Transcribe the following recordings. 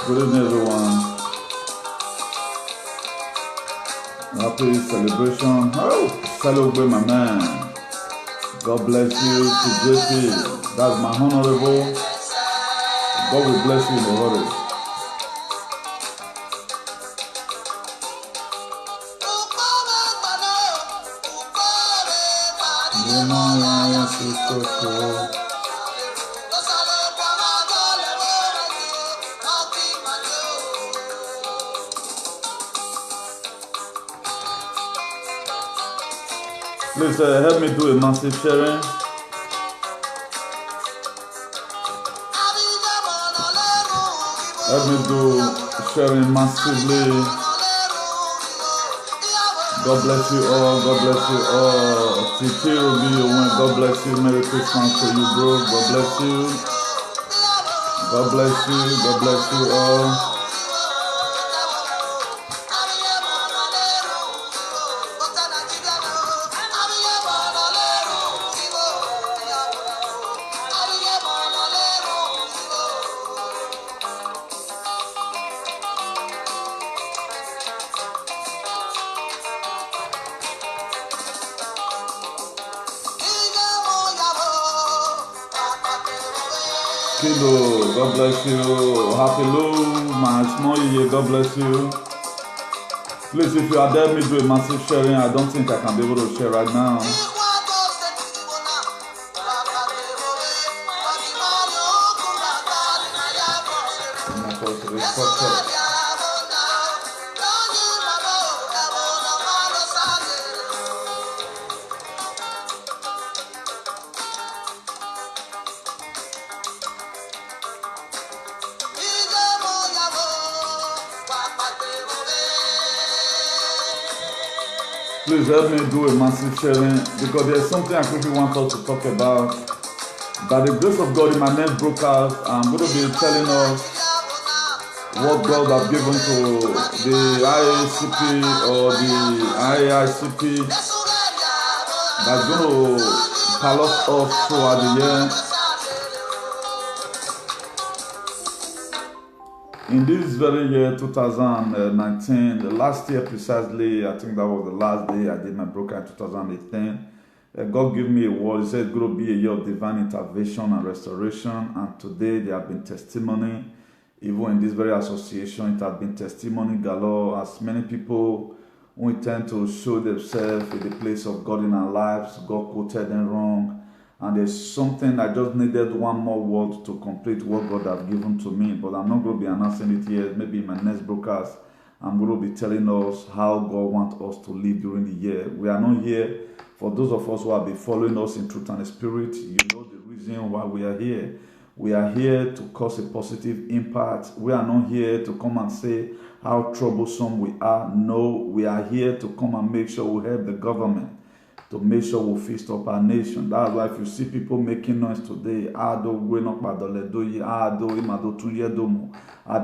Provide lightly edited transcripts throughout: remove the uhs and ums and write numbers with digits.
Good evening, everyone. Happy celebration. Oh, celebrate my man. God bless you to JP. That's my honorable. God will bless you in the hurry. Please help me do a massive sharing. Help me do sharing massively. God bless you all. God bless you all. TK Ruby, God bless you. Merry Christmas to you, bro. God bless you. God bless you. God bless you all. Kilo, God bless you. Happy Lou, my small year, God bless you. Please, if you are there, me do a massive sharing. I don't think I can be able to share right now. Please help me do a massive sharing because there's something I quickly want us to talk about. By the grace of God, in my next broadcast, I'm going to be telling us what God has given to the IACP or the IAICP that's going to pilot us throughout the year. In this very year, 2019, the last year precisely, I think that was the last day I did my broadcast in 2018. God gave me a word. He said it's going to be a year of divine intervention and restoration. And today there have been testimony. Even in this very association, it has been testimony galore as many people who intend to show themselves in the place of God in our lives. God quoted them wrong. And there's something I just needed one more word to complete what God has given to me. But I'm not going to be announcing it here. Maybe in my next broadcast, I'm going to be telling us how God wants us to live during the year. We are not here. For those of us who have been following us in truth and spirit, you know the reason why we are here. We are here to cause a positive impact. We are not here to come and say how troublesome we are. No, we are here to come and make sure we help the government, to make sure we fix up our nation. That's why if you see people making noise today, at the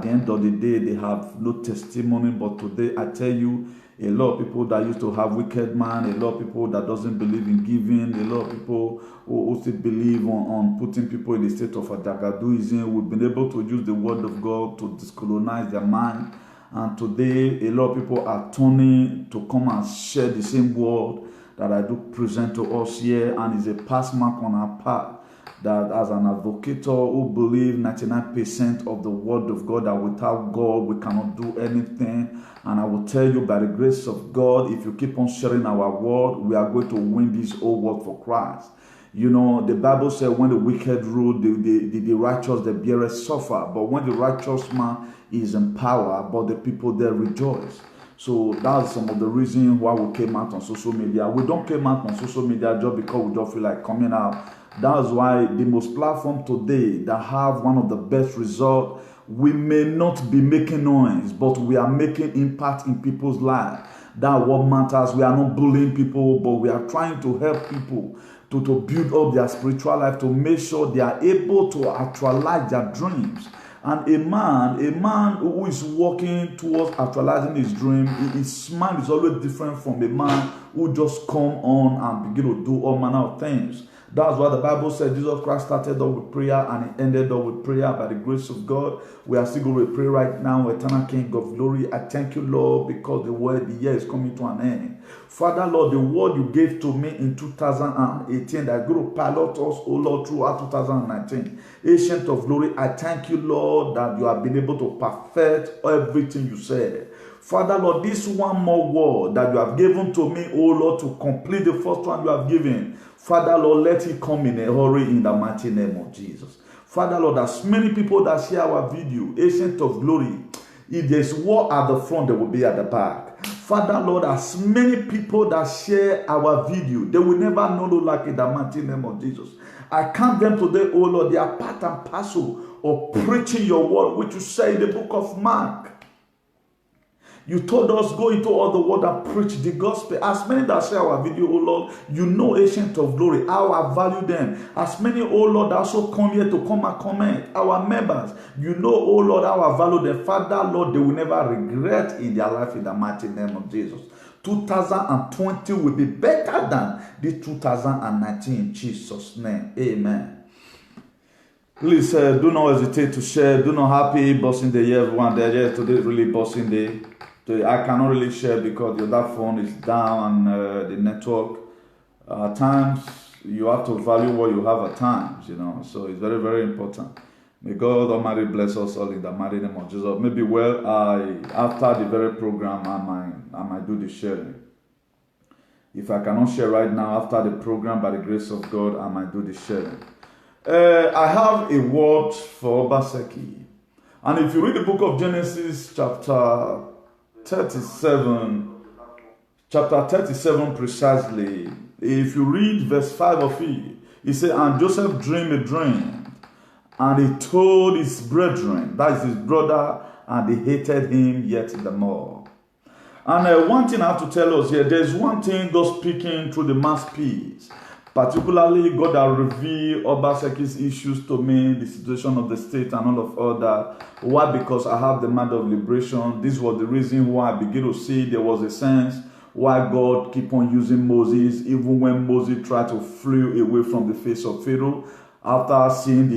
end of the day, they have no testimony. But today, I tell you, a lot of people that used to have wicked man, a lot of people that doesn't believe in giving, a lot of people who still believe on putting people in the state of Adagaduism, we've been able to use the word of God to discolonize their mind. And today, a lot of people are turning to come and share the same word that I do present to us here, and is a pass mark on our part that as an advocate who believe 99% of the word of God, that without God we cannot do anything. And I will tell you, by the grace of God, if you keep on sharing our word, we are going to win this whole world for Christ. You know, the Bible said when the wicked rule, the righteous, the bearers suffer. But when the righteous man is in power, but the people there rejoice. So that's some of the reasons why we came out on social media. We don't come out on social media just because we don't feel like coming out. That's why the most platform today that have one of the best results, we may not be making noise, but we are making impact in people's lives. That's what matters. We are not bullying people, but we are trying to help people to build up their spiritual life, to make sure they are able to actualize their dreams. And a man who is working towards actualizing his dream, his mind is always different from a man who just come on and begin to do all manner of things. That's why the Bible said Jesus Christ started off with prayer and he ended up with prayer by the grace of God. We are still going to pray right now, eternal King of glory. I thank you, Lord, because the year is coming to an end. Father, Lord, the word you gave to me in 2018 that going to pilot us, oh Lord, throughout 2019. Ancient of glory, I thank you, Lord, that you have been able to perfect everything you said. Father, Lord, this one more word that you have given to me, oh Lord, to complete the first one you have given. Father, Lord, let it come in a hurry in the mighty name of Jesus. Father, Lord, as many people that share our video, Ancient of glory, if there's war at the front, they will be at the back. Father, Lord, as many people that share our video, they will never know like in the mighty name of Jesus. I count them today, oh Lord, they are part and parcel of preaching your word, which you say in the book of Mark. You told us, go into all the world and preach the gospel. As many that share our video, oh Lord, you know, Ancient of glory, how I value them. As many, oh Lord, that also come here to come and comment, our members, you know, oh Lord, how I value them. Father, Lord, they will never regret in their life in the mighty name of Jesus. 2020 will be better than the 2019 in Jesus' name. Amen. Please do not hesitate to share. Do not happy Boxing Day, everyone. There, today is really Boxing Day. I cannot really share because the other phone is down and the network. At times, you have to value what you have at times, you know. So it's very, very important. May God Almighty bless us all in the mighty name of Jesus. Maybe after the very program, I might do the sharing. If I cannot share right now, after the program, by the grace of God, I might do the sharing. I have a word for Obaseki. And if you read the book of Genesis, chapter 37 precisely, if you read verse 5 of it, he said, and Joseph dreamed a dream, and he told his brethren, that is his brother, and they hated him yet the more. And one thing I have to tell us here, there's one thing God speaking through the mouthpiece. Particularly, God has revealed Obaseki's issues to me, the situation of the state and all of that. Why? Because I have the mind of liberation. This was the reason why I began to see there was a sense why God keep on using Moses, even when Moses tried to flee away from the face of Pharaoh. After seeing the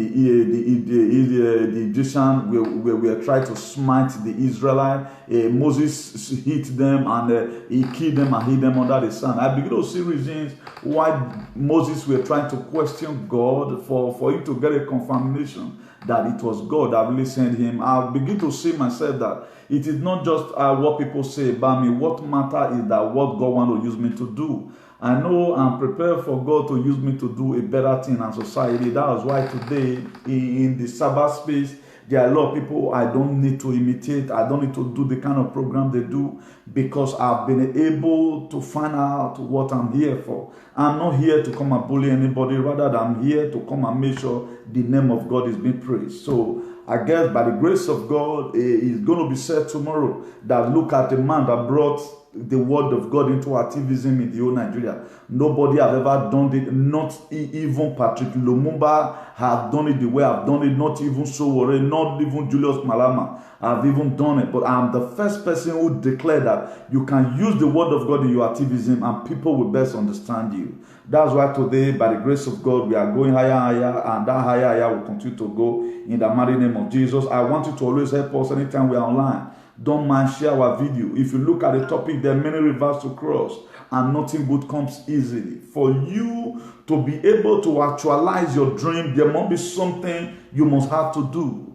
Egyptian, we were trying to smite the Israelites. Moses hit them and he killed them and hid them under the sand. I begin to see reasons why Moses were trying to question God for him to get a confirmation that it was God that really sent him. I begin to see myself that it is not just what people say about me. What matters is that what God wants to use me to do. I know I'm prepared for God to use me to do a better thing in society. That is why today in the Sabbath space, there are a lot of people I don't need to imitate. I don't need to do the kind of program they do because I've been able to find out what I'm here for. I'm not here to come and bully anybody. Rather than I'm here to come and make sure the name of God is being praised. So I guess by the grace of God, it's going to be said tomorrow that look at the man that brought the word of God into activism in the whole Nigeria. Nobody has ever done it, not even Patrick Lumumba have done it the way I've done it, not even Sowore, not even Julius Malema have even done it. But I'm the first person who declared that you can use the word of God in your activism and people will best understand you. That's why today, by the grace of God, we are going higher and higher, and that higher will continue to go in the mighty name of Jesus. I want you to always help us anytime we are online. Don't mind, share our video. If you look at the topic, there are many rivers to cross and nothing good comes easily. For you to be able to actualize your dream, there must be something you must have to do.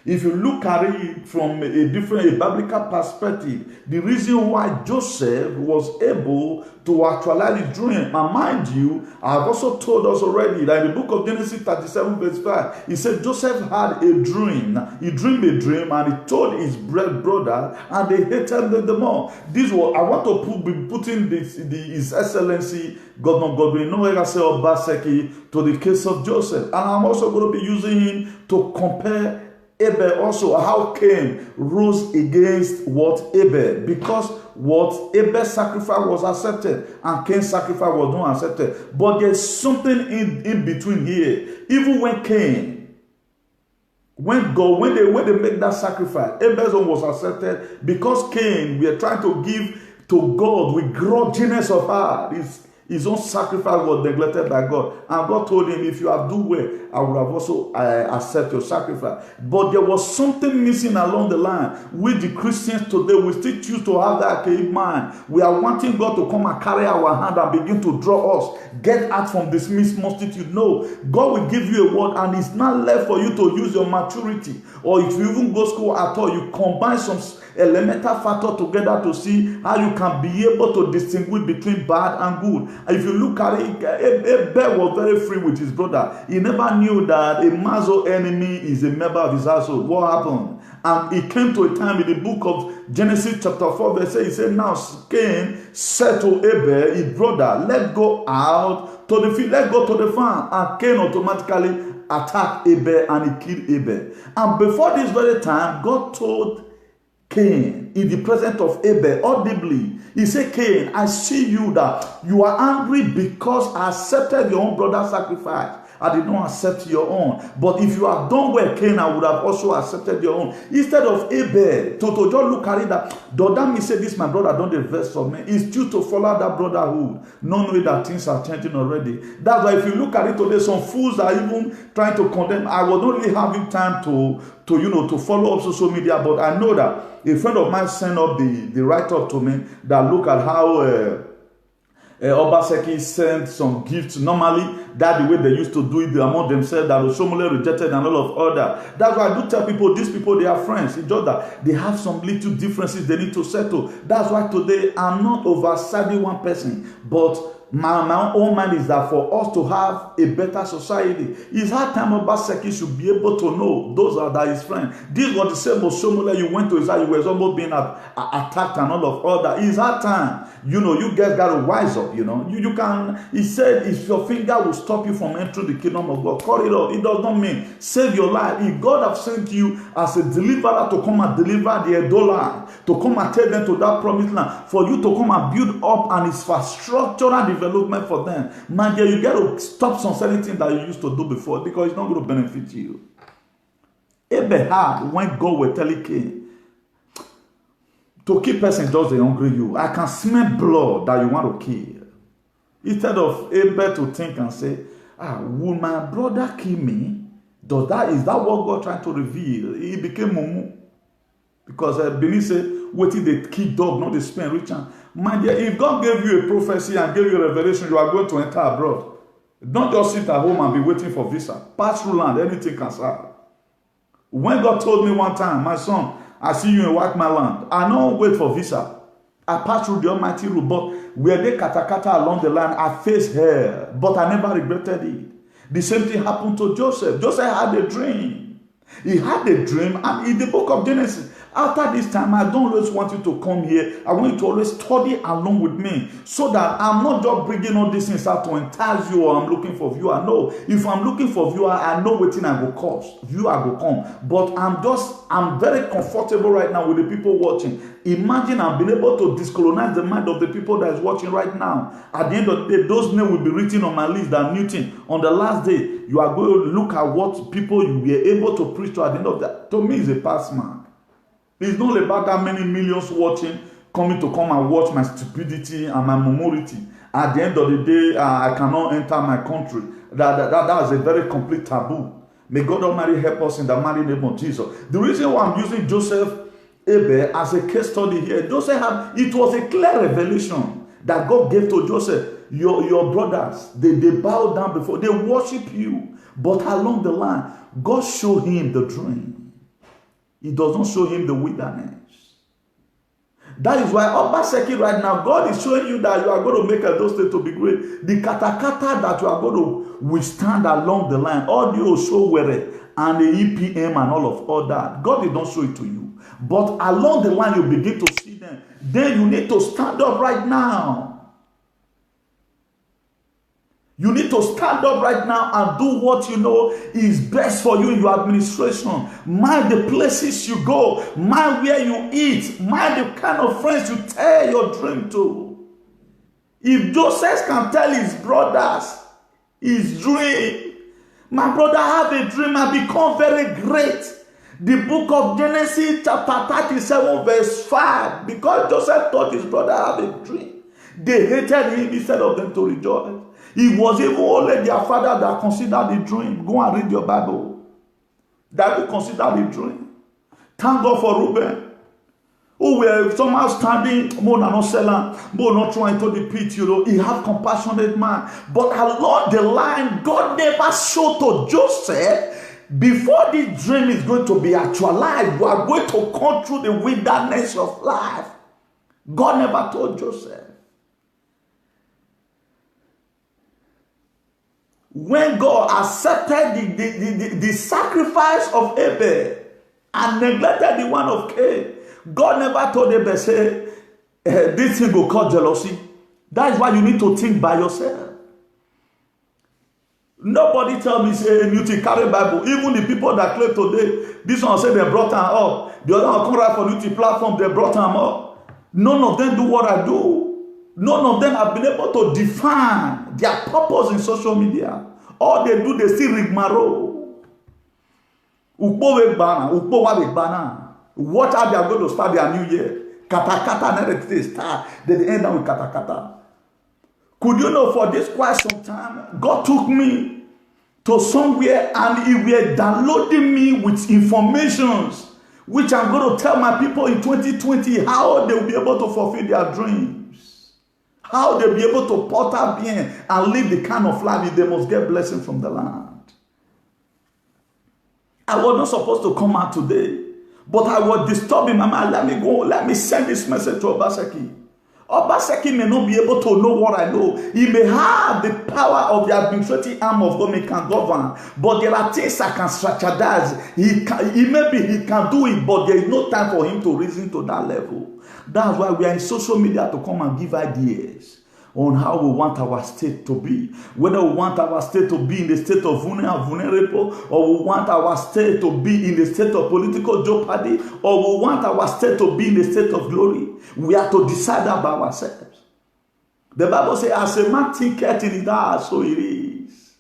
If you look at it from a biblical perspective, the reason why Joseph was able to actualize his dream, and mind you, I've also told us already that in the book of Genesis 37 verse 5, he said Joseph had a dream. He dreamed a dream and he told his brother and they hated them more. This was, I want to be putting His Excellency Governor Godwin Obaseki to the case of Joseph. And I'm also going to be using him to compare Abel also, how Cain rose against what Abel, because what Abel's sacrifice was accepted and Cain's sacrifice was not accepted. But there's something in between here. Even when Cain, when they make that sacrifice, Abel's own was accepted because Cain, we are trying to give to God with grudginess of heart. His own sacrifice was neglected by God. And God told him, if you have done well, I would have also accept your sacrifice. But there was something missing along the line. With the Christians today, we still choose to have that archaic mind. We are wanting God to come and carry our hand and begin to draw us. Get out from this mixed multitude. No, God will give you a word, and it's not left for you to use your maturity. Or if you even go to school at all, you combine some elemental factor together to see how you can be able to distinguish between bad and good. If you look at it, Abel was very free with his brother. He never knew that a man's own enemy is a member of his household. What happened? And it came to a time in the book of Genesis chapter 4 verse 8, he said, now Cain said to Abel, his brother, let's go out to the field, let's go to the farm. And Cain automatically attacked Abel and he killed Abel. And before this very time, God told Cain, in the presence of Abel, audibly, he said, Cain, I see you that you are angry because I accepted your own brother's sacrifice. I did not accept your own. But if you have done well, Cain, I would have also accepted your own. Instead of Abel, to just look at it, that does that mean say this my brother don't invest for me? It's due to follow that brotherhood, not knowing that things are changing already. That's why if you look at it today, some fools are even trying to condemn. I was not really having time to follow up social media, but I know that a friend of mine sent up the write-up to me that look at how Obaseki sent some gifts. Normally, that's the way they used to do it among themselves, that Oshiomhole rejected and all of other. That's why I do tell people, these people, they are friends. It's just that they have some little differences they need to settle. That's why today I'm not oversiding one person, but my own mind is that for us to have a better society, it's hard time Obaseki should be able to know those are that his friends. This was the same Oshiomhole you went to his house, you were almost being attacked and all of other. It's hard time. You guys got to wise up, You can, he said, if your finger will stop you from entering the kingdom of God, cut it off. It does not mean save your life. If God has sent you as a deliverer to come and deliver the Edo land, to come and take them to that promised land, for you to come and build up an infrastructural development for them, man, you got to stop some certain things that you used to do before, because it's not going to benefit you. Abel had, when God was telling Cain, to kill person does they hungry you. I can smell blood that you want to kill. Instead of Abel to think and say, will my brother kill me? Is that what God trying to reveal? He became mumu. Because Benin said, waiting the key dog, not the spend rich. My dear, if God gave you a prophecy and gave you a revelation, you are going to enter abroad. Don't just sit at home and be waiting for visa. Pass through land, anything can serve. When God told me one time, my son, I see you in white man land, I don't wait for visa. I passed through the Almighty route, but where they katakata along the line, I faced hell, but I never regretted it. The same thing happened to Joseph. Joseph had a dream. He had a dream, and in the book of Genesis, after this time, I don't always want you to come here. I want you to always study along with me, so that I'm not just bringing all these things out to entice you, or I'm looking for viewer. No, if I'm looking for viewer, I know what thing I go cost. Viewer go come. But I'm very comfortable right now with the people watching. Imagine I've been able to discolonize the mind of the people that is watching right now. At the end of the day, those names will be written on my list that Newton. On the last day, you are going to look at what people you were able to preach to at the end of that. To me, it's a pass mark. It's not about that many millions watching, coming to come and watch my stupidity and my minority. At the end of the day, I cannot enter my country. That is a very complete taboo. May God Almighty help us in the mighty name of Jesus. The reason why I'm using Joseph Abel as a case study here, it was a clear revelation that God gave to Joseph. Your brothers, they bow down before, they worship you. But along the line, God showed him the dream. He does not show him the wilderness. That is why Obaseki right now, God is showing you that you are going to make a State to be great. The katakata that you are going to withstand along the line, all the Oshowere and the EPM and all of all that, God did not show it to you. But along the line, you begin to see them. Then you need to stand up right now. You need to stand up right now and do what you know is best for you in your administration. Mind the places you go. Mind where you eat. Mind the kind of friends you tell your dream to. If Joseph can tell his brothers his dream, my brother, I have a dream, I become very great. The book of Genesis chapter 37 verse 5, because Joseph thought his brother had a dream. They hated him instead of them to rejoice. It was even only their father that considered the dream. Go and read your Bible. That will consider the dream. Thank God for Reuben, who were somehow standing, more not selling, more not trying to the pit, He have compassionate man. But along the line, God never showed to Joseph, before this dream is going to be actualized, you are going to come through the wilderness of life. God never told Joseph. When God accepted the sacrifice of Abel and neglected the one of Cain, God never told Abel, say, this thing will cause jealousy. That is why you need to think by yourself. Nobody tell me, say, you to carry Bible. Even the people that claim today, this one say they brought him up. The other one come right for UT platform, they brought him up. None of them do what I do. None of them have been able to define their purpose in social media. All they do, they still rigmarole. What are they going to start their new year? Kata they start. They end up with kata. Could you know, for this quite some time, God took me to somewhere and He were downloading me with informations which I'm going to tell my people in 2020 how they will be able to fulfill their dreams. How they'll be able to porter bien and live the kind of life they must get blessing from the land. I was not supposed to come out today, but I was disturbing my mind. Let me go. Let me send this message to Obaseki. Obaseki may not be able to know what I know. He may have the power of the administrative arm of God, he can govern, but there are things I can strategize. He can do it, but there is no time for him to reason to that level. That's why we are in social media to come and give ideas on how we want our state to be. Whether we want our state to be in the state of vulnerable, or we want our state to be in the state of political jeopardy, or we want our state to be in the state of glory. We have to decide that by ourselves. The Bible says, as a man thinketh in his heart, so it is.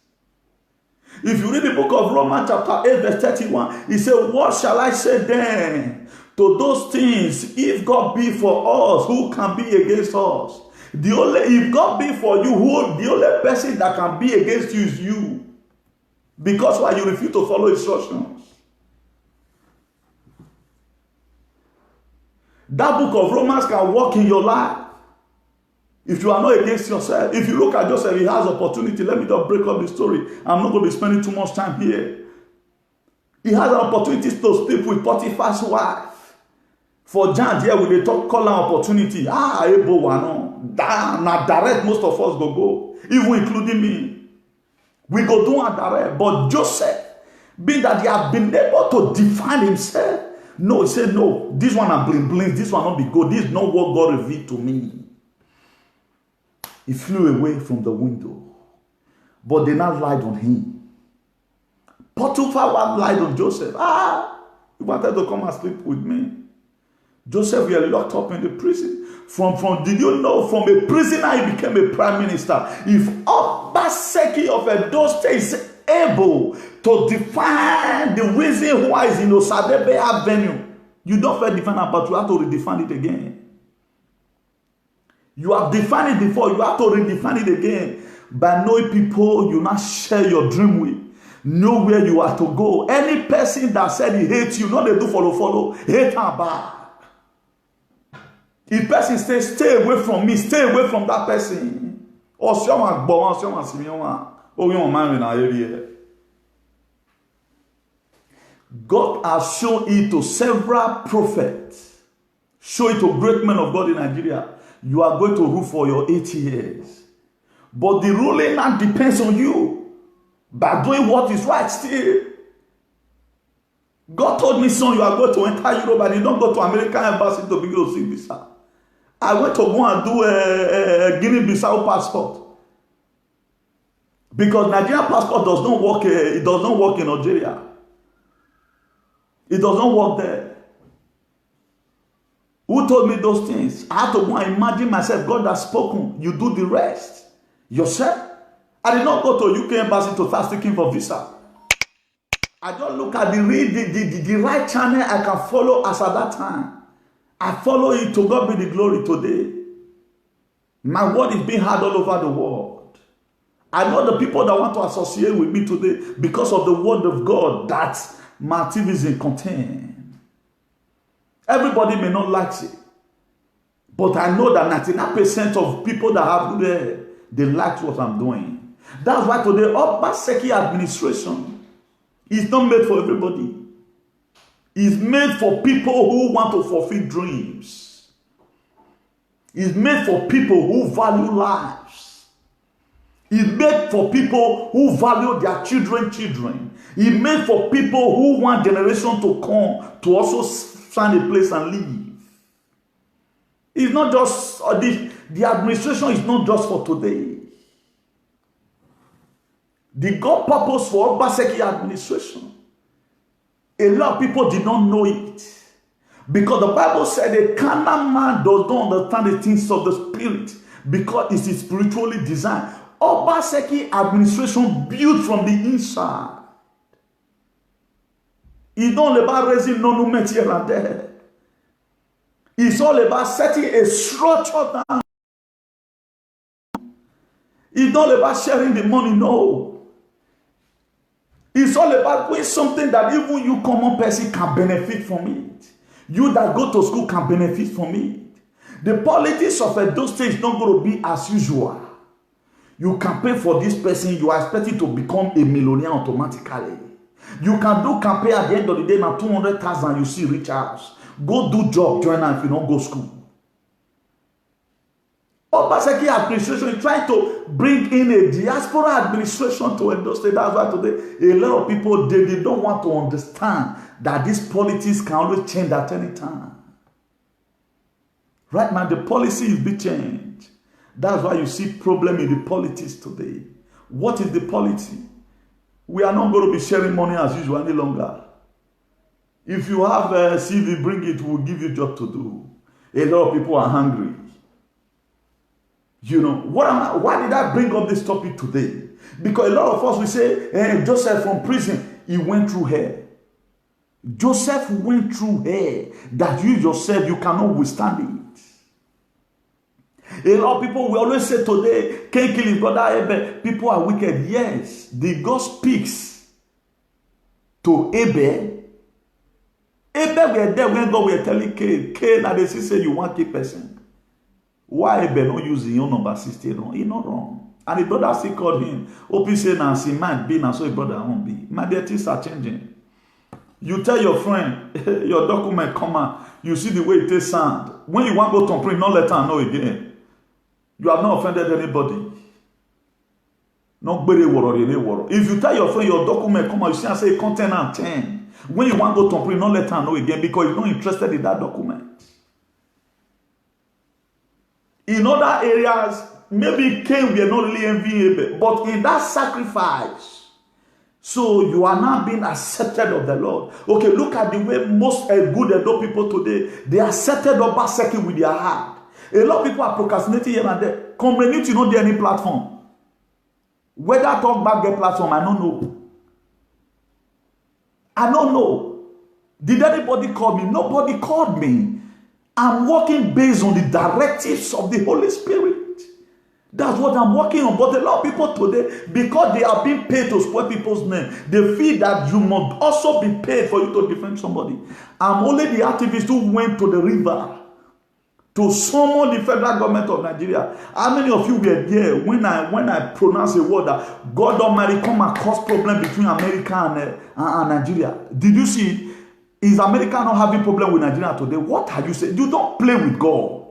If you read the book of Romans chapter 8 verse 31, he said, what shall I say then to those things? If God be for us, who can be against us? If God be for you, the only person that can be against you is you. Because why? You refuse to follow instructions. That book of Romans can work in your life if you are not against yourself. If you look at Joseph, he has opportunity. Let me just break up the story. I'm not going to be spending too much time here. He has an opportunity to sleep with Potiphar's wife. For John here, we they talk call an opportunity. Ebo wano. Now direct, most of us go, even including me. We go do a direct. But Joseph, being that he had been able to define himself, no, he said, no, this one are bling, this one not be good. This is not what God revealed to me. He flew away from the window. But they now lied on him. Potiphar lied on Joseph. He wanted to come and sleep with me. Joseph, we are locked up in the prison. Did you know, from a prisoner, he became a prime minister. If Obaseki of Edo State is able to define the reason why he's in Osadebe Avenue, you don't first define it, but you have to redefine it again. You have defined it before, you have to redefine it again. By knowing people you not share your dream with. Know where you are to go. Any person that said he hates you, not they do follow, hate her back. If person says, stay away from me, stay away from that person. Or someone born, someone Simeon, or you man in our area. God has shown it to several prophets. Show it to great men of God in Nigeria. You are going to rule for your 80 years. But the ruling now depends on you. By doing what is right still. God told me, son, you are going to enter Europe, and you don't go to American embassy to begin to see visa. I went to go and do a Guinea-Bissau passport. Because Nigerian passport does not work, it does not work in Nigeria. It does not work there. Who told me those things? I had to go and imagine myself. God has spoken. You do the rest. Yourself. I did not go to UK embassy to start seeking for visa. I just look at the right channel I can follow as at that time. I follow it. To God be the glory today. My word is being heard all over the world. I know the people that want to associate with me today because of the word of God that my activism contain. Everybody may not like it, but I know that 99% of people that have good hair, they like what I'm doing. That's why today, Obaseki administration is not made for everybody. It's made for people who want to fulfill dreams. It's made for people who value lives. It's made for people who value their children. It's made for people who want generation to come to also find a place and live. It's not just, the administration is not just for today. The God purpose for Obaseki administration, a lot of people did not know it. Because the Bible said a carnal man does not understand the things of the spirit because it is spiritually designed. Obaseki administration built from the inside. It's not about raising non-movement here and there. It's all about setting a structure down. It's not about sharing the money, no. It's all about doing something that even you common person can benefit from it. You that go to school can benefit from it. The politics of Edo State is not going to be as usual. You campaign for this person, you are expected to become a millionaire automatically. You can do campaign at the end of the day, now 200,000 you see rich house. Go do job, join her if you don't go school. Obaseki administration is trying to bring in a diaspora administration to Edo State. That's why today a lot of people they don't want to understand that this politics can always change at any time. Right now, the policy is being changed. That's why you see problem in the politics today. What is the policy? We are not going to be sharing money as usual any longer. If you have a CV, bring it, we'll give you a job to do. A lot of people are hungry. You know, why did I bring up this topic today? Because a lot of us will say, Joseph from prison, he went through hell. Joseph went through hell that you yourself, you cannot withstand it. A lot of people will always say today, can't kill his brother Abel. People are wicked. Yes, the God speaks to Abel. Abel were there when God were telling Cain, and they say you want to kill person. Why Abel not using your number 60 wrong? He's not wrong. And the brother still called him. Open say now, see, might be now, so the brother won't be. My dear, things are changing. You tell your friend, your document come out, you see the way it takes sound. When you want to go to print, not let her know again. You have not offended anybody. Not very worry. If you tell your friend your document come out, you see and say content and 10. When you want to go to print, not let her know again because you're not interested in that document. In other areas, maybe Cain were not really envying, but in that sacrifice, so you are now being accepted of the Lord. Okay, look at the way most good Edo people today, they accepted Obaseki with their heart. A lot of people are procrastinating here and there. Community not there any platform. Whether talk back their platform, I don't know. I don't know. Did anybody call me? Nobody called me. I'm working based on the directives of the Holy Spirit. That's what I'm working on. But a lot of people today, because they are being paid to spoil people's name, they feel that you must also be paid for you to defend somebody. I'm only the activist who went to the river to summon the federal government of Nigeria. How many of you were there when I pronounced a word that God Almighty come and cause problem between America and Nigeria? Did you see it? Is America not having problem with Nigeria today? What are you saying? You don't play with God.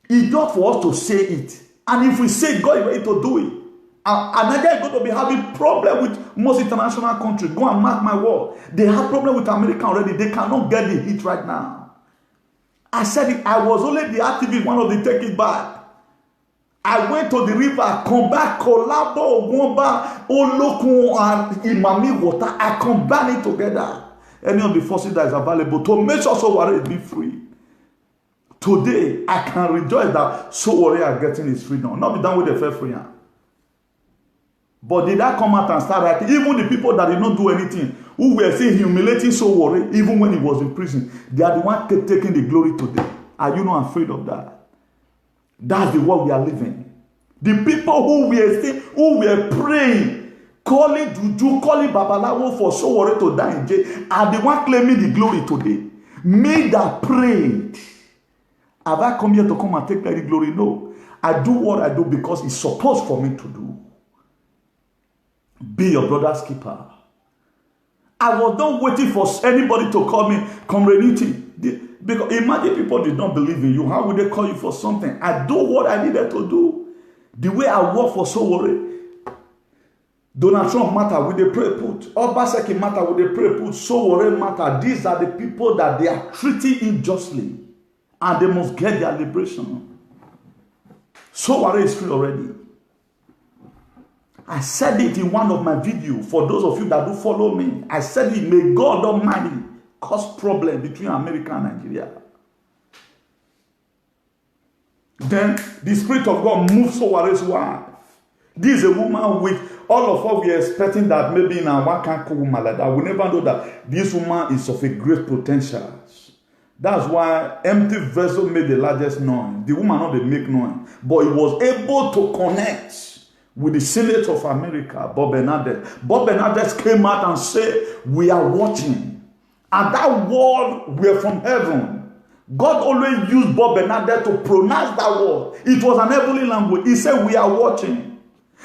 It's just for us to say it. And if we say God is ready to do it, and Nigeria is going to be having problem with most international countries. Go and mark my word. They have problem with America already. They cannot get the hit right now. I said it. I was only the activist, one of the take it back. I went to the river, come back, collabo, Womba, Olokun, and Imami water. I combine it together. Any of the forces that is available to make sure Sowore be free. Today, I can rejoice that Sowore are getting his freedom. Not be done with the fair free. But did that come out and start writing? Even the people that did not do anything, who were saying humiliating Sowore, even when he was in prison, they are the ones taking the glory today. Are you not afraid of that? That's the world we are living. The people who were praying, calling Juju, calling Babalawo for Sowore to die in jail, are the one claiming the glory today. Me that prayed. Have I come here to come and take that glory? No. I do what I do because it's supposed for me to do. Be your brother's keeper. I was not waiting for anybody to call me community. Because imagine people did not believe in you. How would they call you for something? I do what I needed to do. The way I work for Sowore. Donald Trump matter with the pray put. Obaseki matter with the pray put. Sowore matter. These are the people that they are treating unjustly. And they must get their liberation. Sowore is free already. I said it in one of my videos. For those of you that do follow me, I said it, may God Almighty cause problem between America and Nigeria. Then the Spirit of God moves Soware's wife. This is a woman with all of us we are expecting that maybe in a one can't woman like that. We never know that this woman is of a great potential. That's why empty vessel made the largest noise. The woman not they make noise, but he was able to connect with the Senate of America, Bob Bernadette. Bob Bernadette came out and said, we are watching. And that word were from heaven. God always used Bob Bernadette to pronounce that word. It was an heavenly language. He said, we are watching.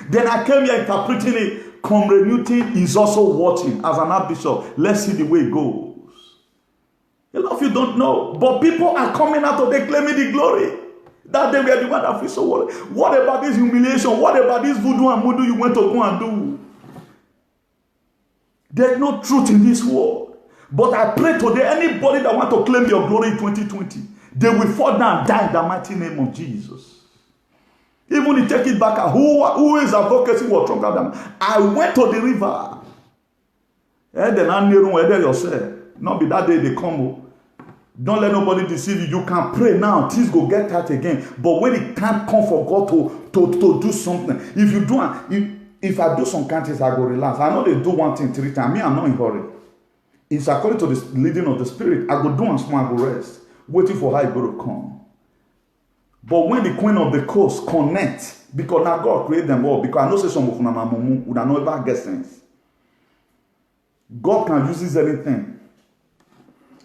Then I came here interpreting it. Comrade Newton is also watching as an archbishop. Let's see the way it goes. A lot of you don't know. But people are coming out today claiming the glory. That they were the one that feel so worried. What about this humiliation? What about this voodoo and voodoo you went to go and do? There's no truth in this world. But I pray today, anybody that want to claim your glory in 2020, they will fall down and die in the mighty name of Jesus. Even if you take it back, who is advocacy was stronger than me? I went to the river. Then I knew yourself. Not be that day they come. Don't let nobody deceive you. You can pray now. Things go get tight again. But when it can't come for God to do something, if you do, if I do some countries, I go relax. I know they do one thing 3 times. Me, I'm not in a hurry. It's according to the leading of the Spirit. I go do and small, I go rest, waiting for how it go to come. But when the queen of the coast connect, because now God created them all, because I know say some of them would not ever get sense. God can use anything.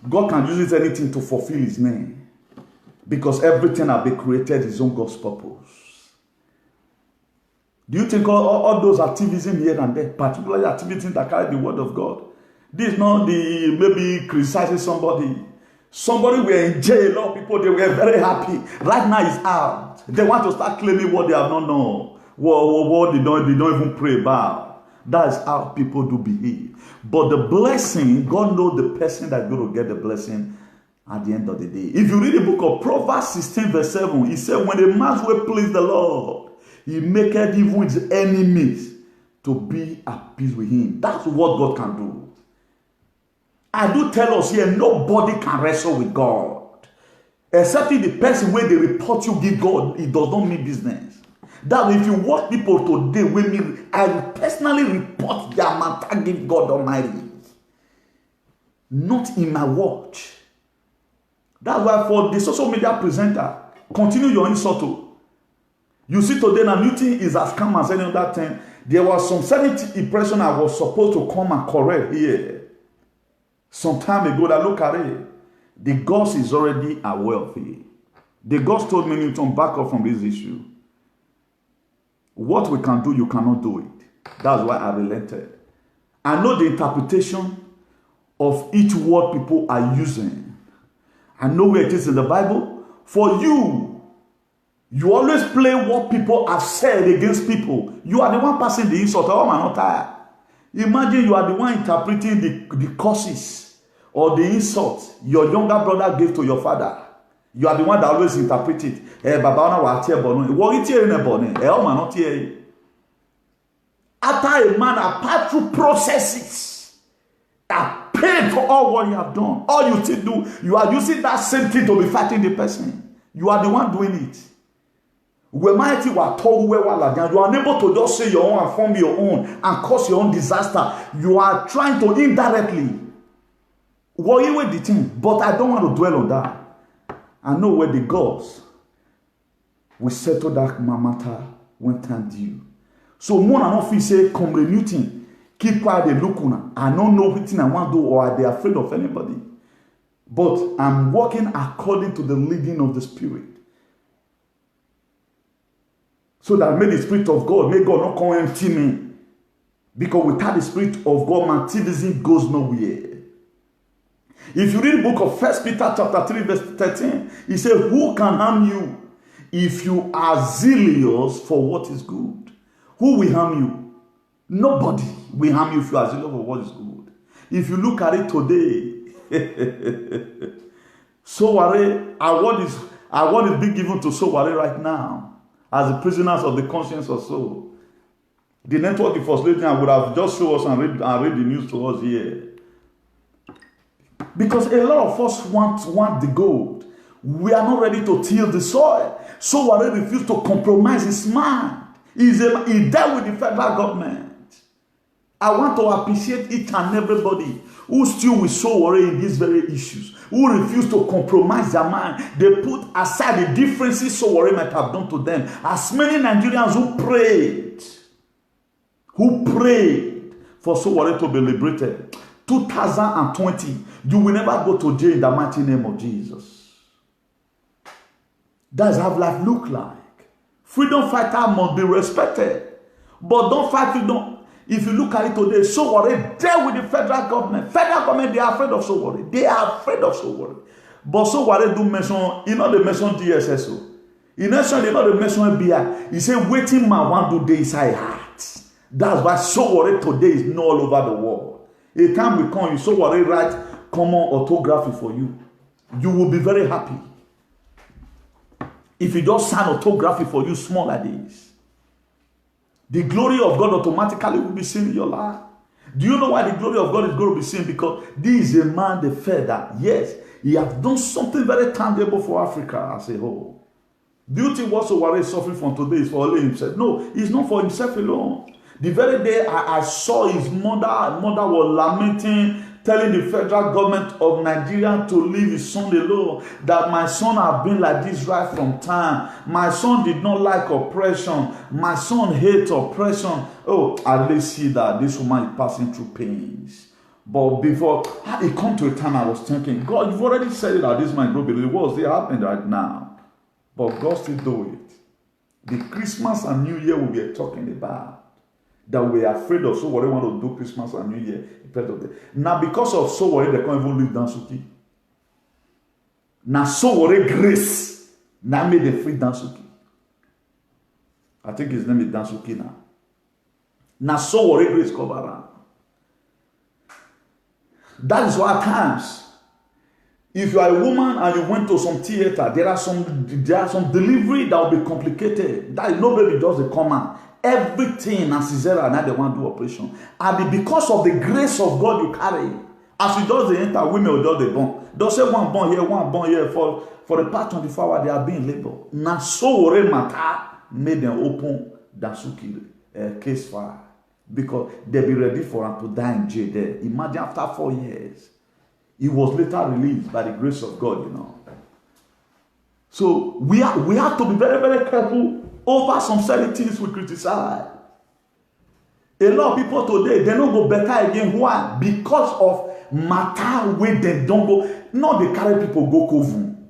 God can use anything to fulfill his name. Because everything has been created his own God's purpose. Do you think all those activism here and there, particularly activities that carry the word of God, this is not the maybe criticizing somebody. Somebody were in jail, a lot of people, they were very happy. Right now it's out. They want to start claiming what they have not known. What they don't even pray about. That is how people do behave. But the blessing, God knows the person that's going to get the blessing at the end of the day. If you read the book of Proverbs 16 verse 7, he said, when a man's way please the Lord, he maketh even his enemies to be at peace with him. That's what God can do. I do tell us here, nobody can wrestle with God. Except if the person where they report you give God, it does not mean business. That if you watch people today with me, I personally report their matter, give God Almighty. Not in my watch. That's why for the social media presenter, continue your insult. You see today now, Newton is as calm as any other time. There was some certain impression I was supposed to come and correct here. Some time ago, that look at it. The gods is already aware of it. The gods told me, Newton, back up from this issue. What we can do, you cannot do it. That's why I relented. I know the interpretation of each word people are using. I know where it is in the Bible. For you, you always play what people have said against people. You are the one passing the insult. Oh, I'm not tired. Imagine you are the one interpreting the curses or the insult your younger brother gave to your father. You are the one that always interpret it. After a man apart through processes that paid for all what you have done, all you still do, you are using that same thing to be fighting the person. You are the one doing it. You are unable to just say your own and form your own and cause your own disaster. You are trying to indirectly worry with the thing, but I don't want to dwell on that. I know where the gods We settle that matter when time due. So more than not say come renew thing. Keep quiet, they look una. I don't know what thing I want to do, or are they afraid of anybody? But I'm working according to the leading of the Spirit. So that may the Spirit of God, may God not come empty me. Because without the Spirit of God, my activism goes nowhere. If you read the book of 1 Peter chapter 3, verse 13, he said, who can harm you if you are zealous for what is good? Who will harm you? Nobody will harm you if you are zealous for what is good. If you look at it today, Sowore, award is being given to Sowore right now as the prisoners of the conscience or so. The network, if was later, would have just shown us and read the news to us here. Because a lot of us want the gold. We are not ready to till the soil. Sowore refused to compromise his mind. He dealt with the federal government. I want to appreciate each and everybody who still with Sowore in these very issues, who refuse to compromise their mind. They put aside the differences Sowore might have done to them. As many Nigerians who prayed for Sowore to be liberated. 2020, you will never go to jail in the mighty name of Jesus. That's how life look like. Freedom fighter must be respected. But don't fight freedom. If you look at it today, Sowore dealt with the federal government. Federal government, they are afraid of Sowore. They are afraid of Sowore. But Sowore do mention, they mention DSSO. They mention FBI. He said, waiting man want to do inside heart. That's why Sowore today is not all over the world. A time will come, Sowore write common orthography for you. You will be very happy. If you just sign orthography for you small like this, the glory of God automatically will be seen in your life. Do you know why the glory of God is going to be seen? Because this is a man that felt that, yes, he has done something very tangible for Africa as a whole. Do you think what Sowore is suffering from today is for only himself? No, it's not for himself alone. The very day I saw his mother was lamenting, telling the federal government of Nigeria to leave his son alone, that my son has been like this right from time. My son did not like oppression. My son hates oppression. Oh, I really see that this woman is passing through pains. But before it come to a time, I was thinking, God, you've already said it that this might not believe what's happening right now. But God still do it. The Christmas and New Year we are talking about, that we are afraid of, so what they want to do Christmas and New Year. Now, because of Sowore, they can't even leave Dansuki. Now, Sowore grace now made them free Dansuki. I think his name is Dansuki now. Now, Sowore grace cover around. That is why at times, if you are a woman and you went to some theater, there are some delivery that will be complicated. That nobody does the command. Everything as Caesarea now they want to do operation. And because of the grace of God you carry, as you just enter, women will just be born. Don't say one born here. For the past 24 hours they are being labeled. Now Sowore matter made them open Dansuki case file. Because they be ready for him to die in jail there. Imagine after 4 years. He was later released by the grace of God, you know. So we have to be very, very careful over some certain things we criticize. A lot of people today, they don't go better again. Why? Because of matter where they don't go. No, they carry people go coven.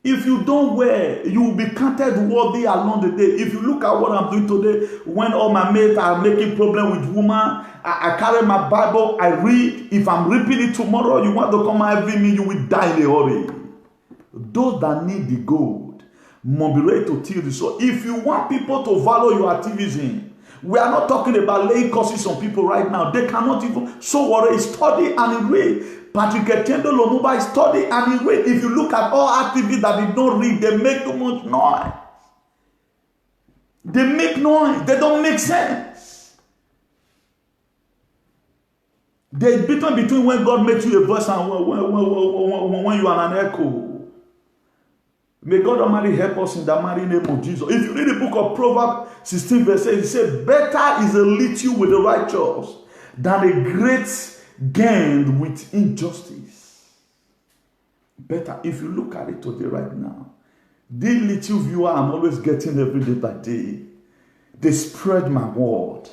If you don't wear, you will be counted worthy along the day. If you look at what I'm doing today, when all my mates are making problem with woman, I carry my Bible, I read. If I'm reaping it tomorrow, you want to come and help me, you will die in a hurry. Those that need the gold must be ready to till the soul. If you want people to value your activism, we are not talking about laying curses on people right now. They cannot even. Sowore is study and read. Patrick Etiendo Lumumba is study and read. If you look at all activists that they don't read, they make too much noise. They make noise. They don't make sense. There's between when God makes you a voice and when you are an echo. May God Almighty help us in the mighty name of Jesus. If you read the book of Proverbs 16 verse 8, it says, better is a little with the righteous than a great gain with injustice. Better. If you look at it today right now, The little viewer I'm always getting every day by day, they spread my word.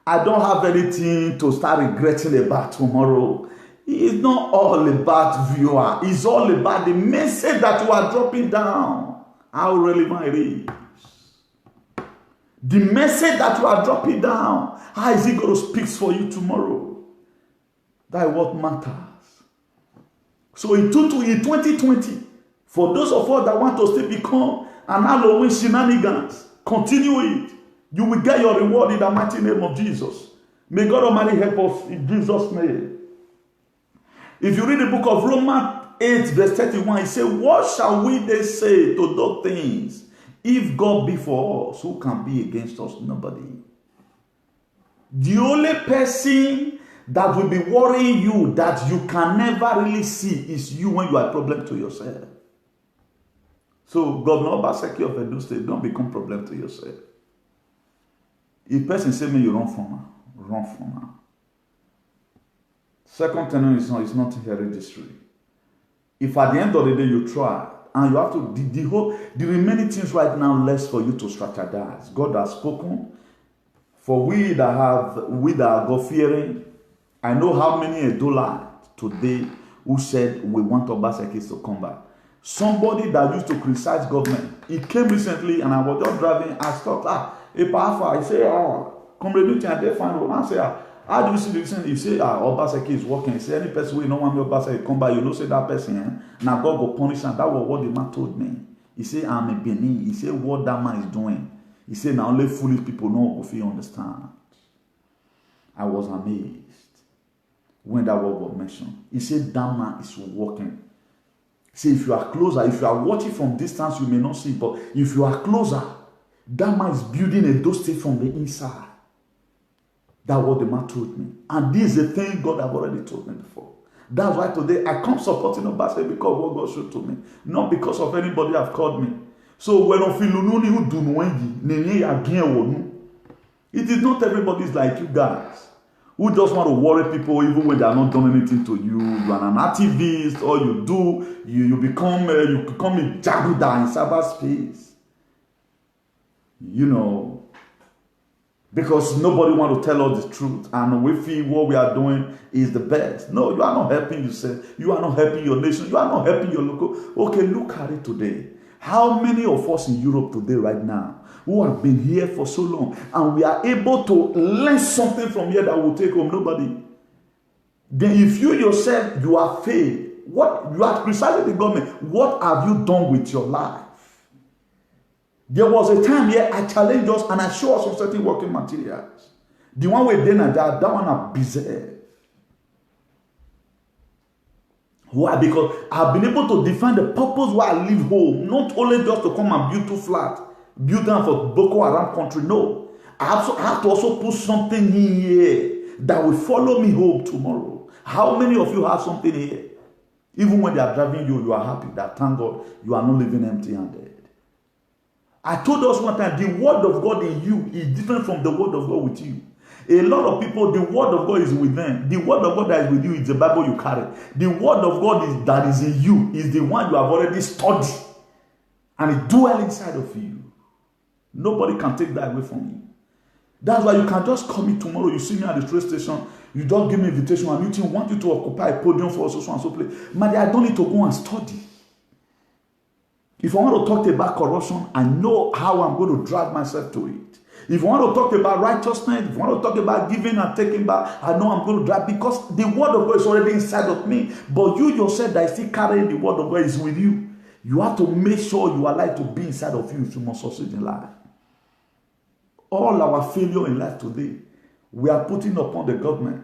I don't have anything to start regretting about tomorrow. It's not all about viewer. It's all about the message that you are dropping down. How relevant it is. The message that you are dropping down. How is it going to speak for you tomorrow? That is what matters. So in 2020, for those of us that want to still become an Halloween shenanigans, continue it. You will get your reward in the mighty name of Jesus. May God Almighty help us in Jesus' name. If you read the book of Romans 8 verse 31, it says, what shall we then say to those things? If God be for us, who can be against us? Nobody. The only person that will be worrying you that you can never really see is you when you are a problem to yourself. So Governor Obaseki of Edo State, don't become problem to yourself. If person say me you run from her, run from her. Second tenure is not hereditary. If at the end of the day you try, and you have to, the remaining things right now less for you to strategize. God has spoken. For we that are God-fearing, I know how many Edolites today who said we want Obaseki to come back. Somebody that used to criticize government, he came recently and I was just driving, I stopped, I say, comrade, I did find one. I say, how do you see this thing? He say, Obaseki is working. He say, any person who don't want me Obaseki come back, you know, say that person, now God will punish him. That was what the man told me. He say, I'm a Benin. He say, what that man is doing. He say, now only foolish people know if you understand. I was amazed when that word was mentioned. He said, that man is working. See, if you are closer, if you are watching from distance, you may not see, but if you are closer, that man is building a Edo State from the inside. That's what the man told me. And this is the thing God have already told me before. That's why today I come supporting Obaseki because of what God showed to me. Not because of anybody have called me. So when it is not everybody's like you guys who just want to worry people even when they are not doing anything to you. You are an activist, or you become a jaguda in cyberspace. You know, because nobody want to tell us the truth, and we feel what we are doing is the best. No, you are not helping yourself. You are not helping your nation. You are not helping your local. Okay, look at it today. How many of us in Europe today right now who have been here for so long and we are able to learn something from here that will take home? Nobody. Then if you yourself, you are failed, what you are criticizing the government, what have you done with your life? There was a time here I challenged us and I showed us some certain working materials. The one we did and that one are bizarre. Why? Because I've been able to define the purpose why I leave home. Not only just to come and build 2 flats, build them for Boko Haram country. No. I have to also put something in here that will follow me home tomorrow. How many of you have something here? Even when they are driving you, you are happy that, thank God, you are not living empty-handed. I told us one time, the word of God in you is different from the word of God with you. A lot of people, the word of God is with them. The word of God that is with you is the Bible you carry. The word of God that is in you is the one you have already studied. And it dwells inside of you. Nobody can take that away from you. That's why you can just call me tomorrow. You see me at the train station. You don't give me an invitation. I'm meeting, want you to occupy a podium for us, so and so place. Man, I don't need to go and study. If I want to talk about corruption, I know how I'm going to drag myself to it. If I want to talk about righteousness, if I want to talk about giving and taking back, I know I'm going to drag, because the word of God is already inside of me. But you yourself that is still carrying the word of God is with you. You have to make sure you are like to be inside of you if you must succeed in life. All our failure in life today, we are putting upon the government.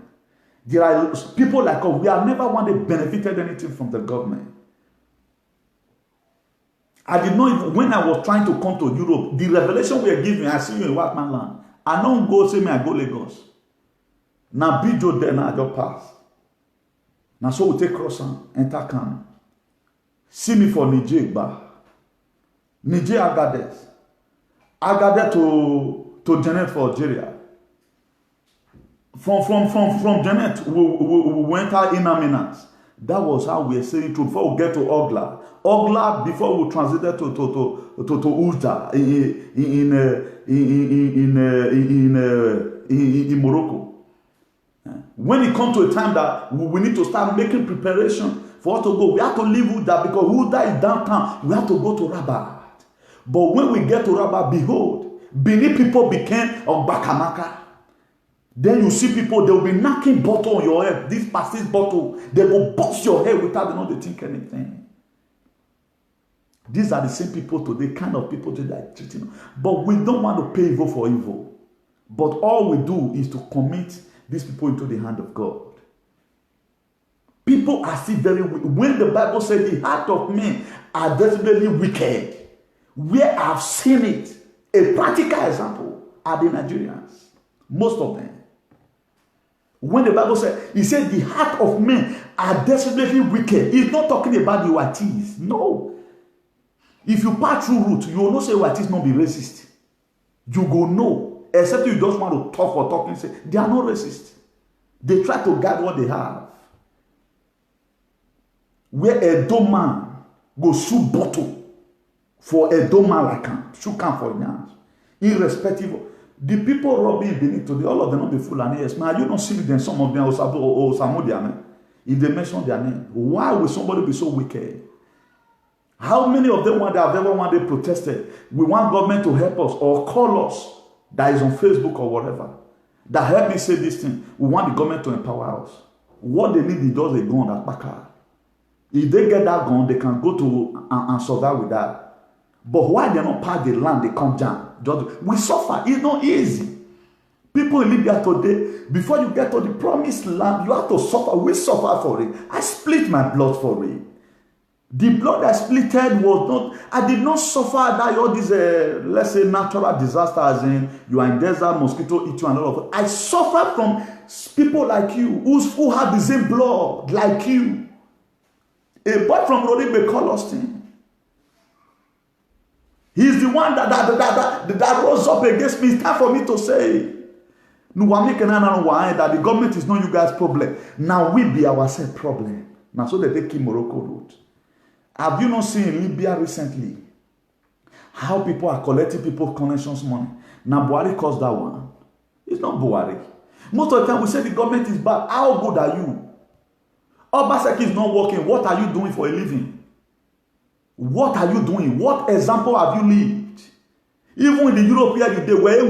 There are people like us, we have never wanted benefited anything from the government. I did not even, when I was trying to come to Europe, the revelation we are giving, I see you in Whiteman land. I don't go say me, I go Lagos. Now Bijo there, now I just pass. Now so we take crossing, enter Kano. See me for Niger Igba. Niger Agadez. Agadez to Janet for Algeria. From Janet, we enter Inaminas. That was how we were saying through. Before we get to Ogla. Ogla, before we transited to Ulta in Morocco. When it comes to a time that we need to start making preparation for us to go, we have to leave Ulta because Ulta is downtown. We have to go to Rabat. But when we get to Rabat, behold, Benin people became Ogbakamaka. Then you see people, they will be knocking bottle on your head. This passes bottle. They will bust your head without them to think anything. These are the same people today, kind of people today that are treating. But we don't want to pay evil for evil. But all we do is to commit these people into the hand of God. People are still very wicked. When the Bible says the heart of men are desperately wicked, where I've seen it, a practical example are the Nigerians. Most of them. When the Bible said, it said the heart of men are desperately wicked. It's not talking about the Watis. No. If you pass through route, you will not say Watis not be racist. You go no. Except you just want to talk for talking. Say they are not racist. They try to guard what they have. Where a dumb man go sue bottle for a dumb man like him, should come for him, irrespective of. The people robbing Benin today, all of them not be full and yes, man. You don't see them, some of them or Samodia, man. If they mention their name, why would somebody be so wicked? How many of them have ever one day protested? We want government to help us or call us that is on Facebook or whatever. That help me say this thing. We want the government to empower us. What they need is just a gun at Baka. If they get that gun, they can go to and survive with that. But why they not part the land, they come down. We suffer. It's not easy. People in Libya today, before you get to the promised land, you have to suffer. We suffer for it. I split my blood for it. The blood I splitted was not, I did not suffer that all these, let's say, natural disasters in, you are in desert, mosquito eat you and all of it. I suffer from people like you who have the same blood like you. A boy from Rodibe Colostin. He's the one that rose up against me. It's time for me to say, that the government is not you guys' problem. Now we be ourselves problem. Now so they take Morocco route. Have you not seen in Libya recently how people are collecting people's connections money? Now Buhari caused that one. It's not Buhari. Most of the time we say the government is bad. How good are you? Obaseki is not working. What are you doing for a living? What are you doing? What example have you lived? Even in the Europe where you did, where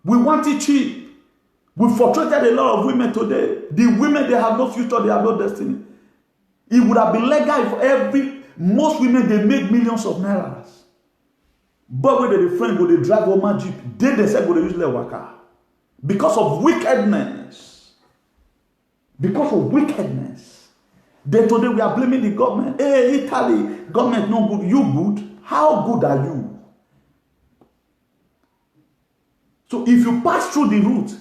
we want it cheap. We frustrated a lot of women today. The women, they have no future, they have no destiny. It would have been legal if most women, they make millions of naira. But when the friend go, they drive home jeep, they say go, they use their worker. Because of wickedness. Because of wickedness. Then today we are blaming the government. Hey, Italy, government no good. You good? How good are you? So if you pass through the route,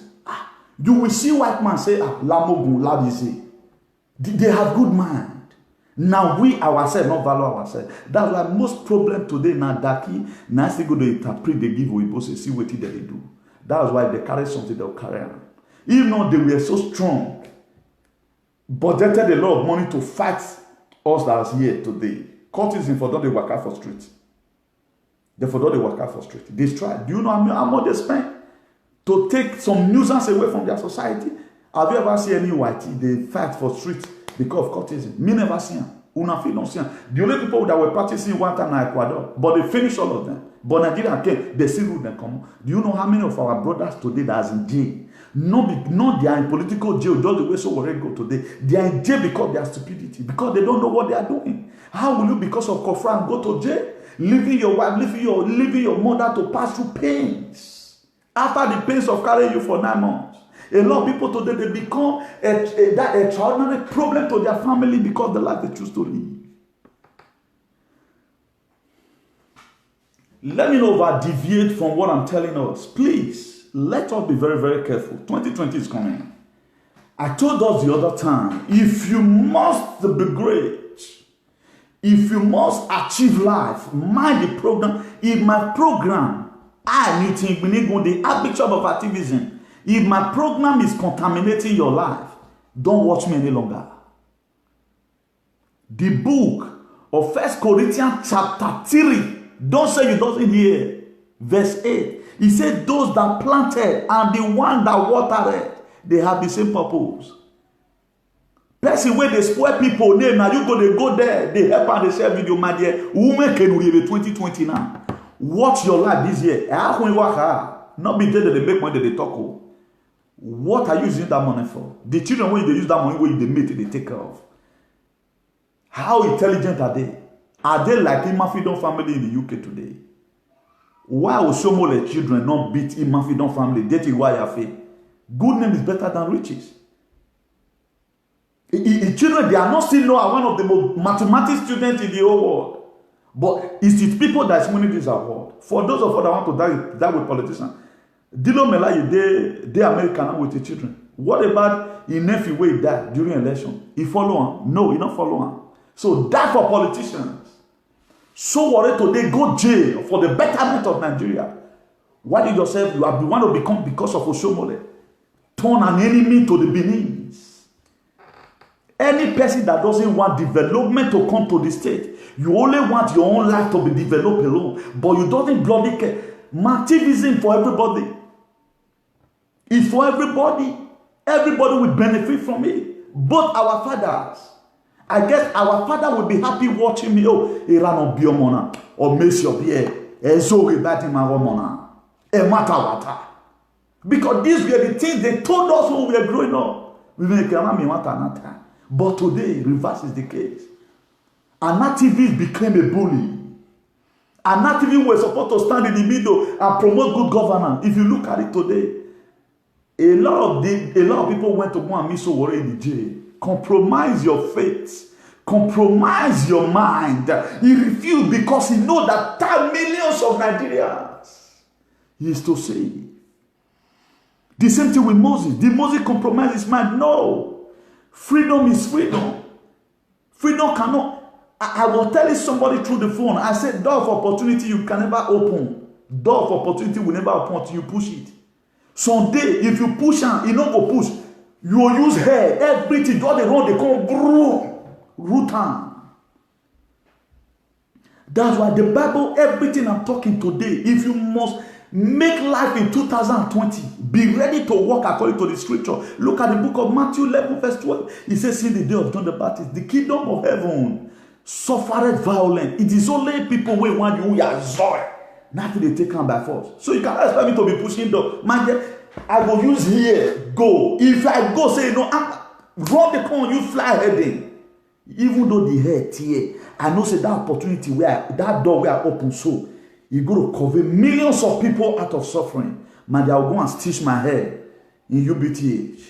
you will see white man say, Lamogun, Labisi. They have good mind. Now we ourselves not value ourselves. That's why most problem today now Daki, now see go to interpret they give we both see what they do. That's why they carry something they'll carry on. Even though they were so strong, budgeted a lot of money to fight us that is here today. Courtesan for don't they work out for street. Therefore don't they work out for street. They try. Do you know how much they spend to take some nuisance away from their society? Have you ever seen any whitey they fight for street because of courtesan? Me never seen them. Unafi don't see them. The only people that were practicing one time in Ecuador, but they finished all of them. But Nigeria came, they still rule them come. Do you know how many of our brothers today that are in jail? Not they are in political jail, just the way so already go today. They are in jail because they are stupidity, because they don't know what they are doing. How will you, because of Kofran, go to jail, leaving your wife, leaving your mother to pass through pains after the pains of carrying you for 9 months? A lot of people today, they become that extraordinary problem to their family because the life they choose to live. Let me know if I deviate from what I'm telling us. Please, let us be very, very careful. 2020 is coming. I told us the other time, if you must be great, if you must achieve life, mind the program. If my program, I need to go the arbiter of activism. If my program is contaminating your life, don't watch me any longer. The book of 1 Corinthians chapter 3. Don't say you doesn't hear. Verse 8. He said those that planted and the one that watered, they have the same purpose. Person where they spoil people name, now you go there, they help and they share video, my dear. Women can we have 2020 now? Watch your life this year. Not be there that they make money that they talk. What are you using that money for? The children, when they use that money, when they meet, they take care of. How intelligent are they? Are they like Imafidon family in the UK today? Why will Shomole children not beat Imafidon family? That is why I feel. Good name is better than riches. Children, they are not still known one of the most mathematics students in the whole world. But it's people that is winning this award. For those of us that want to die with politicians, Dilo Melaye, they American with the children. What about in nephew where he died during election? He follow on? No, he not follow on. So die for politicians. So worried today go jail for the betterment of Nigeria. Why did yourself you have been want to become because of Oshomole? Turn an enemy to the Benin's. Any person that doesn't want development to come to the state, you only want your own life to be developed alone, but you don't bloody care. Martivism for everybody. It's for everybody. Everybody will benefit from it. Both our fathers. I guess our father will be happy watching me. Oh, Iran Biomona or Monsieur Pierre. Because these were the things they told us when we were growing up. But today, reverse is the case. An activist became a bully. An activist was supposed to stand in the middle and promote good governance. If you look at it today, a lot of people went to go and meet Sowore in the jail. Compromise your faith. Compromise your mind. He refused because he knows that millions of Nigerians he is to save. The same thing with Moses. Did Moses compromise his mind? No. Freedom is freedom. Freedom cannot. I was telling somebody through the phone. I said, door of opportunity you can never open. Door of opportunity will never open until you push it. Someday, if you push and you don't go push, you will use hair, everything, all the road they come root on. That's why the Bible, everything I'm talking today, if you must make life in 2020, be ready to walk according to the scripture. Look at the book of Matthew 11 verse 12. It says, in the day of John the Baptist, the kingdom of heaven suffered violence. It is only people who want you who are joy. Nothing they take on by force. So you cannot expect me to be pushing the man. I will use here, go. If I go, say no, run the corner, you fly heading. Even though the head here, I know say that opportunity where that door where I open, so you go to cover millions of people out of suffering. Man, they will go and stitch my hair in UBTH.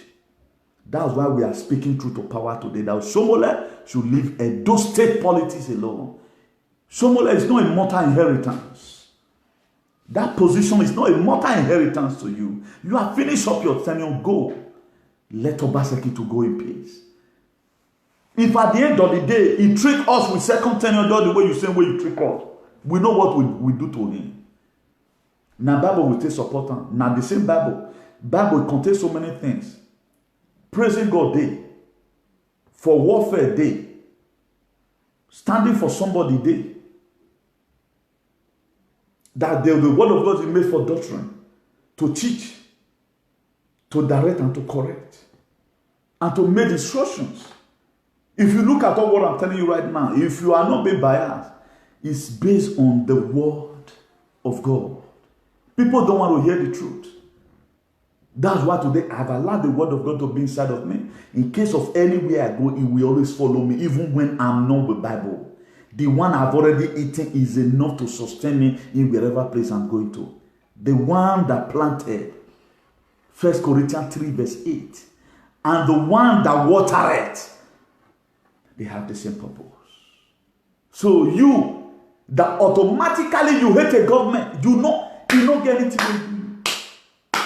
That's why we are speaking truth to power today. That Shomole should leave Edo state politics alone. Shomole is not a mortal inheritance. That position is not a mortal inheritance to you. You have finished up your tenure. Go. Let Obaseki to go in peace. If at the end of the day, he trick us with second tenure the way you say where you trick us, we know what we do to him. Now Bible will take support on. Now the same Bible contains so many things. Praising God day. For warfare day. Standing for somebody day. That the word of God is made for doctrine. To teach. To direct and to correct. And to make instructions. If you look at all what I'm telling you right now, if you are not being biased, it's based on the word of God. People don't want to hear the truth. That's why today I've allowed the word of God to be inside of me. In case of anywhere I go, it will always follow me, even when I'm not with Bible. The one I've already eaten is enough to sustain me in wherever place I'm going to. The one that planted, 1 Corinthians 3 verse 8, and the one that watered, they have the same purpose. So you, that automatically you hate a government, you don't get anything.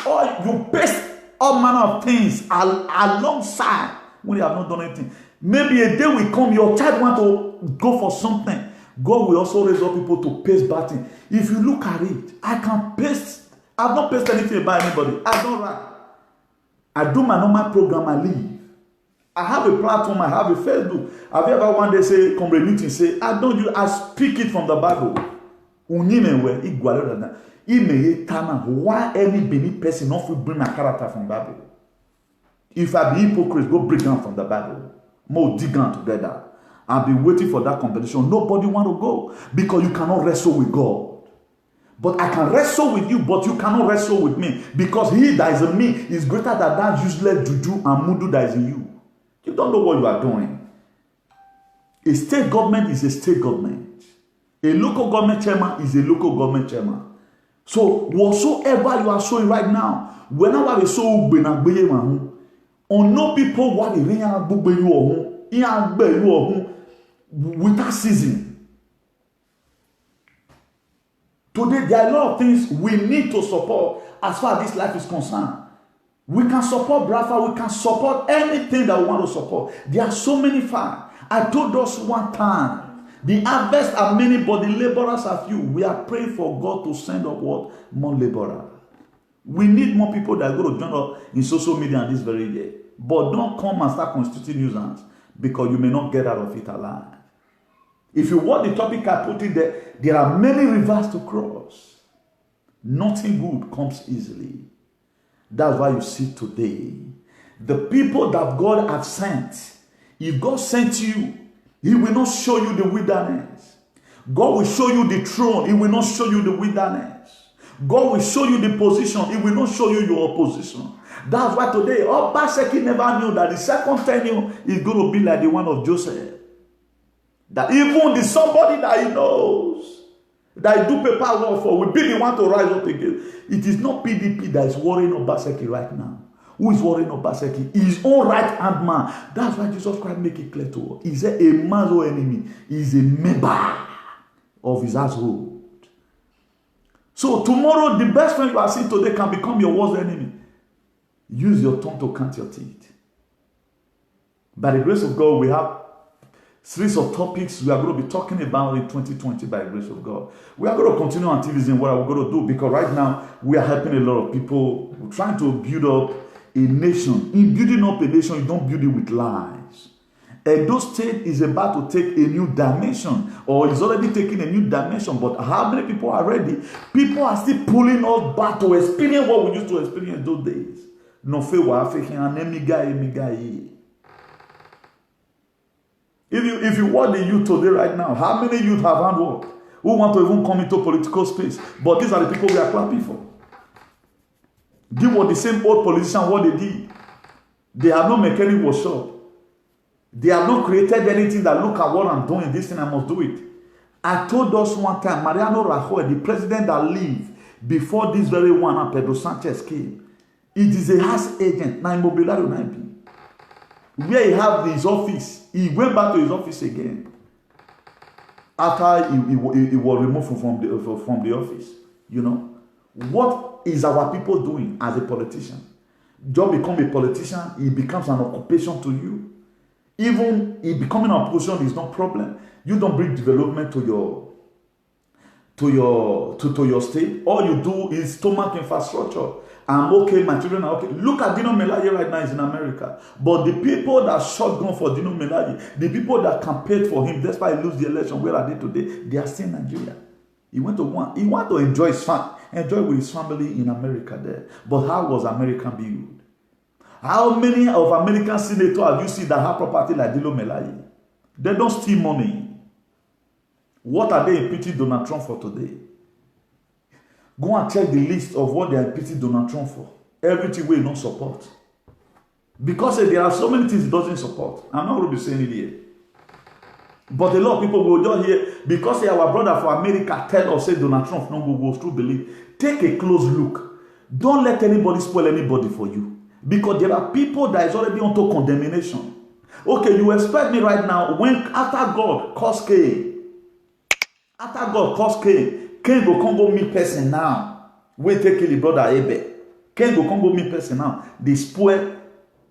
Or you paste all manner of things alongside when you have not done anything. Maybe a day will come, your child want to go for something. God will also raise up people to paste bad things. If you look at it, I can paste. I've not pasted anything about anybody. I don't write. I do my normal program, I leave. I have a platform, I have a Facebook. Have you ever one day say, Comrade Newton, say, I speak it from the Bible. Why any Benin person not will bring a character from the Bible? If I be hypocrite, go break down from the Bible. More dig down together. I'll be waiting for that competition. Nobody want to go because you cannot wrestle with God. But I can wrestle with you, but you cannot wrestle with me because he that is in me is greater than that useless juju and mudu that is in you. You don't know what you are doing. A state government is a state government. A local government chairman is a local government chairman. So whatsoever you are showing right now, whenever we show on no people what they without season. Today there are a lot of things we need to support as far as this life is concerned. We can support Brafa, we can support anything that we want to support. There are so many farms. I told us one time, the harvest are many, but the laborers are few. We are praying for God to send up what? More laborers. We need more people that are going to join up in social media this very day. But don't come and start constituting nuisance because you may not get out of it alive. If you want the topic I put in there are many rivers to cross. Nothing good comes easily. That's why you see today, the people that God has sent, if God sent you, he will not show you the wilderness. God will show you the throne. He will not show you the wilderness. God will show you the position. He will not show you your opposition. That's why today, Obaseki never knew that the second tenure is going to be like the one of Joseph. That even the somebody that he knows, that he do paperwork for, will be the one to rise up again. It is not PDP that is worrying Obaseki right now. Who is worrying Obaseki? His own right-hand man. That's why Jesus Christ make it clear to us. He's a man's own enemy. He's a member of his household. So tomorrow, the best friend you are seeing today can become your worst enemy. Use your tongue to count your teeth. By the grace of God, we have series of topics we are going to be talking about in 2020 by the grace of God. We are going to continue until this in what we're going to do because right now we are helping a lot of people. We're trying to build up a nation. In building up a nation, you don't build it with lies. Edo State is about to take a new dimension or is already taking a new dimension. But how many people are ready? People are still pulling us back to experience what we used to experience those days. No fe wa African and emiga. If you want the youth today right now, how many youth have handwork? Who want to even come into political space? But these are the people we are clapping for. They were the same old politicians, what they did. They have not mechanic workshop. They have not created anything that look at what I'm doing. This thing, I must do it. I told us one time, Mariano Rajoy, the president that lived before this very one, and Pedro Sanchez came. It is a house agent, now Immobiliario 9B. Where he have his office, he went back to his office again. After he was removed from the office. You know, what is our people doing as a politician? Just become a politician, it becomes an occupation to you. Even if becoming an opposition is no problem. You don't bring development to your state. All you do is stomach infrastructure. I'm okay, my children are okay. Look at Dino Melaye right now, he's in America. But the people that shotgun for Dino Melaye, the people that campaigned for him, despite he lose the election, where are they today? They are still in Nigeria. He want to enjoy with his family in America there. But how was America built? How many of American senators have you seen that have property like Dino Melaye? They don't steal money. What are they impeaching Donald Trump for today? Go and check the list of what they are impeaching Donald Trump for. Everything we don't support. Because there are so many things he doesn't support. I'm not going to be saying it here. But a lot of people will just hear, because our brother for America tell us, say Donald Trump no go through belief. Take a close look. Don't let anybody spoil anybody for you. Because there are people that is already onto condemnation. Okay, you expect me right now, when after God caused Cain, Cain go come go meet person now. We take the brother Abel. Cain go come go meet person now. They spoil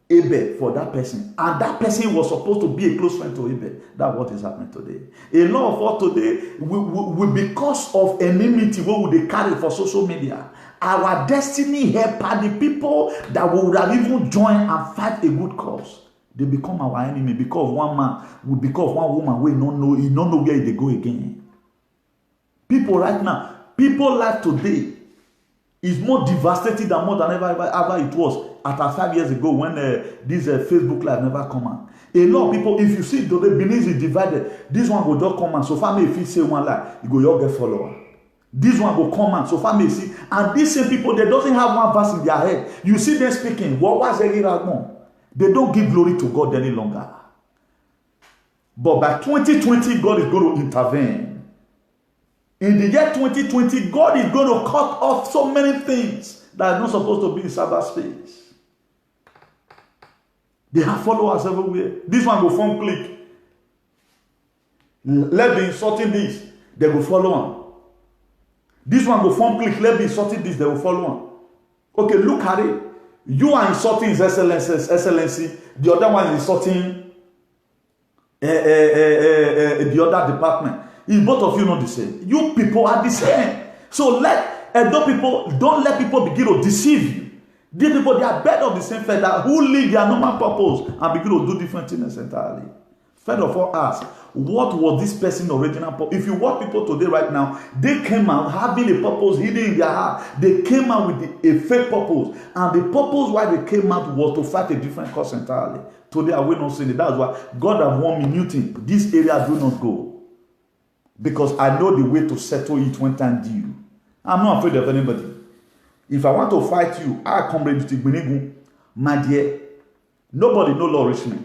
Abel for that person. And that person was supposed to be a close friend to Abel. That's what is happening today. A lot of us today, we because of enmity, what would they carry for social media? Our destiny helper, the people that would have even joined and fight a good cause, They become our enemy because one man, because one woman, we don't know where they go again. People right now, people life today is more devastated than more than ever it was at 5 years ago when this Facebook Live never come out. A lot of people, if you see today, Benin is divided. This one will just come out. So far, if you say one lie, you go, you'll get follower. This one will come out. So far, may see. And these same people, they doesn't have one verse in their head. You see them speaking. What was they don't give glory to God any longer. But by 2020, God is going to intervene. In the year 2020, God is going to cut off so many things that are not supposed to be in cyberspace. They have followers everywhere. This one go phone click. Let be insulting this. They will follow on. This one go phone click. Let be insulting this. They will follow on. Okay, look at it. You are insulting His Excellency. The other one is insulting the other department. If both of you not the same, you people are the same. So don't let people begin to deceive you. These people, they are birds of the same feather who leave their normal purpose and begin to do different things entirely. First of all, ask, what was this person's original purpose? If you watch people today right now, they came out having a purpose hidden in their heart. They came out with a fake purpose. And the purpose why they came out was to fight a different cause entirely. Today, I will not say it. That's why God has warned me, Newton, this area do not go. Because I know the way to settle it when time due. I'm not afraid of anybody. If I want to fight you, I come ready to Gbenigun. My dear, nobody no law reach me.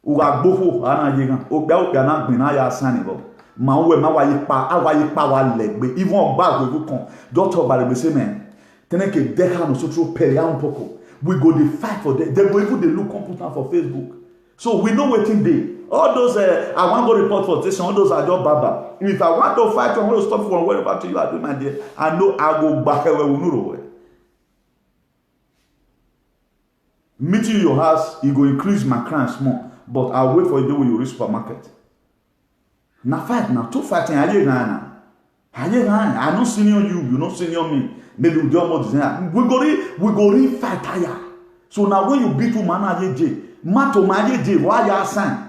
Uga boho ana yegan. Ogba na gbina ya sani bo. Ma we ma wa yipa wa legbe. Even bag we come. Don't talk about the same man. Teneke deka no so tro per ya un poco. We go dey fight for them. They go even dey look computer for Facebook. So we know wetin dey. All those I want to go report for station, all those are just baba. If I want to fight, I want to stop from wherever to you are doing, my dear. I know I go back where we know. Meeting in your house, it will increase my crime small, but I'll wait for a day when you reach supermarket. Now fight now, two fighting. I don't senior you, you not senior me. Maybe we do more design. We go re fight higher. So now when you beat woman, mato maje, why you sign?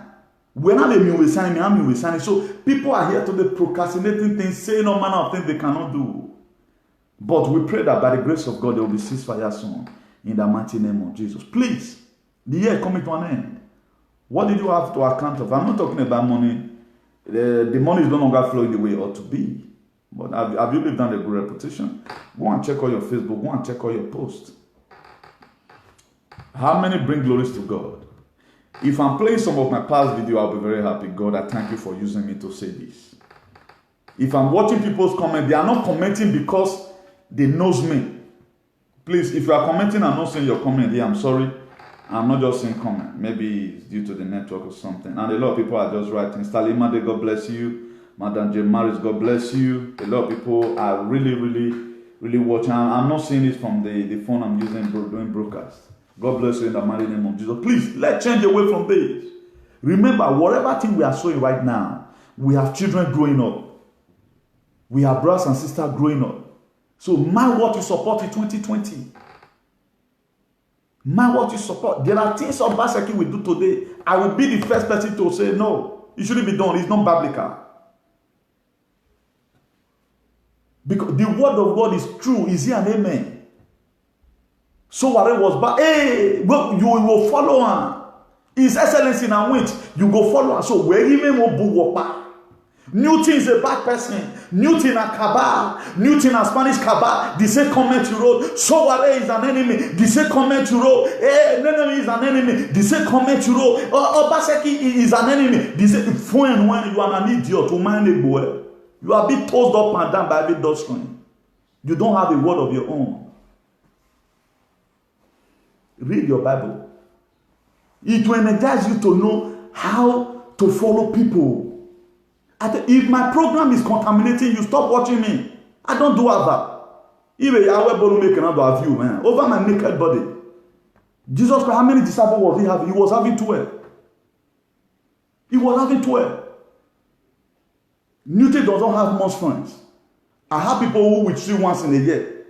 We're not a sign. So people are here today procrastinating things, saying all manner of things they cannot do. But we pray that by the grace of God, there will be ceasefire soon. In the mighty name of Jesus. Please, the year coming to an end. What did you have to account of? I'm not talking about money. The money is no longer flowing the way it ought to be. But have you lived down a good reputation? Go and check all your Facebook. Go and check all your posts. How many bring glories to God? If I'm playing some of my past video, I'll be very happy. God, I thank you for using me to say this. If I'm watching people's comments, they are not commenting because they knows me. Please, if you are commenting and not saying your comment here, I'm sorry. I'm not just saying comment. Maybe it's due to the network or something. And a lot of people are just writing. Stalima, God bless you. Madam J. Maris, God bless you. A lot of people are really watching. I'm not seeing it from the phone I'm using doing broadcast. God bless you in the mighty name of Jesus. Please, let's change away from this. Remember, whatever thing we are showing right now, we have children growing up. We have brothers and sisters growing up. So, mind what you support in 2020. Mind what you support. There are things of Obaseki we do today. I will be the first person to say, no, it shouldn't be done. It's not biblical. Because the word of God is true. Is he an amen? So whatever was bad, hey, well, you will follow her. His Excellency in which you go follow her. So where even will be Newton is a bad person. Newton a cabal. Newton a Spanish cabal. The same comment you wrote. So whatever is an enemy. The same comment you wrote. Hey, enemy is an enemy. The same comment you wrote. Obaseki is an enemy. The same when you are an idiot to mind a boy. You are being tossed up and down by every doctrine. You don't have a word of your own. Read your Bible. It will energize you to know how to follow people. If my program is contaminating you, stop watching me. I don't do that. Even Yahweh Boru make another view, man. Over my naked body. Jesus Christ, how many disciples was he having? He was having 12. He was having 12. Newton doesn't have much friends. I have people who will see once in a year.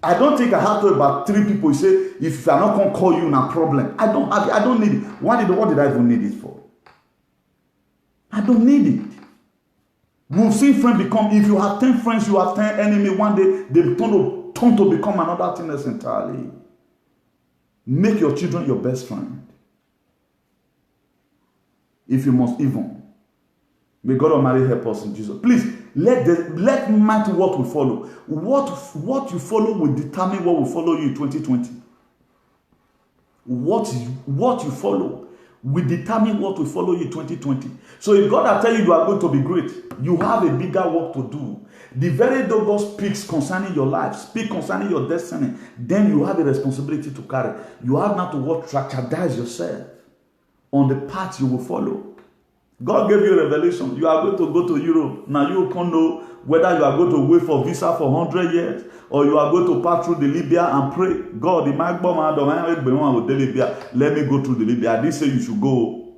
I don't think I have to about 3 people. You say, if I'm not going to call you, no problem. I don't need it. What did I even need it for? I don't need it. We've seen friends become, if you have 10 friends, you have 10 enemies. One day, they turn to become another thing else entirely. Make your children your best friend. If you must even. May God Almighty help us in Jesus. Please, let matter what we follow. What you follow will determine what will follow you in 2020. What you follow will determine what will follow you in 2020. So if God has tell you are going to be great, you have a bigger work to do. The very day God speaks concerning your life, speak concerning your destiny, then you have a responsibility to carry. You have not to strategize yourself on the path you will follow. God gave you a revelation. You are going to go to Europe. Now you can't know whether you are going to wait for visa for 100 years or you are going to pass through the Libya and pray. God, let me go through the Libya. I didn't say you should go.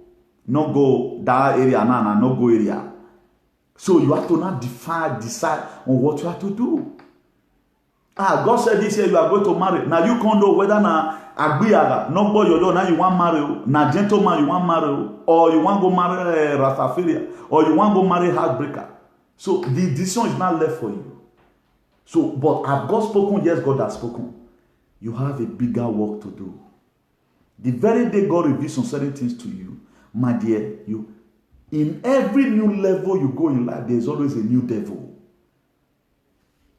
Not go that area, not go area. So you have to now decide on what you have to do. God said this year you are going to marry. Now you can't know whether now Agbiyaga, no boy you now you want marry, now gentleman you want marry, or you want go marry Rastafaria, or you want go marry heartbreaker. So the decision is not left for you. So, but have God spoken? Yes, God has spoken. You have a bigger work to do. The very day God reveals some certain things to you, my dear, you in every new level you go in life, there is always a new devil.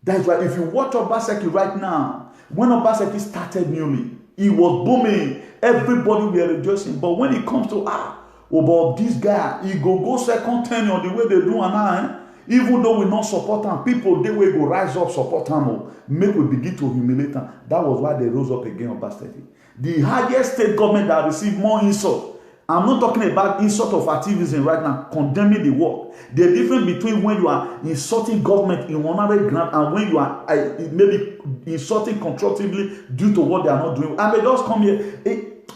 That's why if you watch Obaseki right now, when Obaseki started newly, he was booming. Everybody were rejoicing. But when it comes to about this guy, he go second tenure the way they do now. Even though we not support him, people they will go rise up support him. Make we begin to humiliate him. That was why they rose up again Obaseki. The highest state government that received more insult. I'm not talking about insult of activism right now, condemning the work. The difference between when you are insulting government in honorary grant and when you are maybe insulting constructively due to what they are not doing. I may just come here,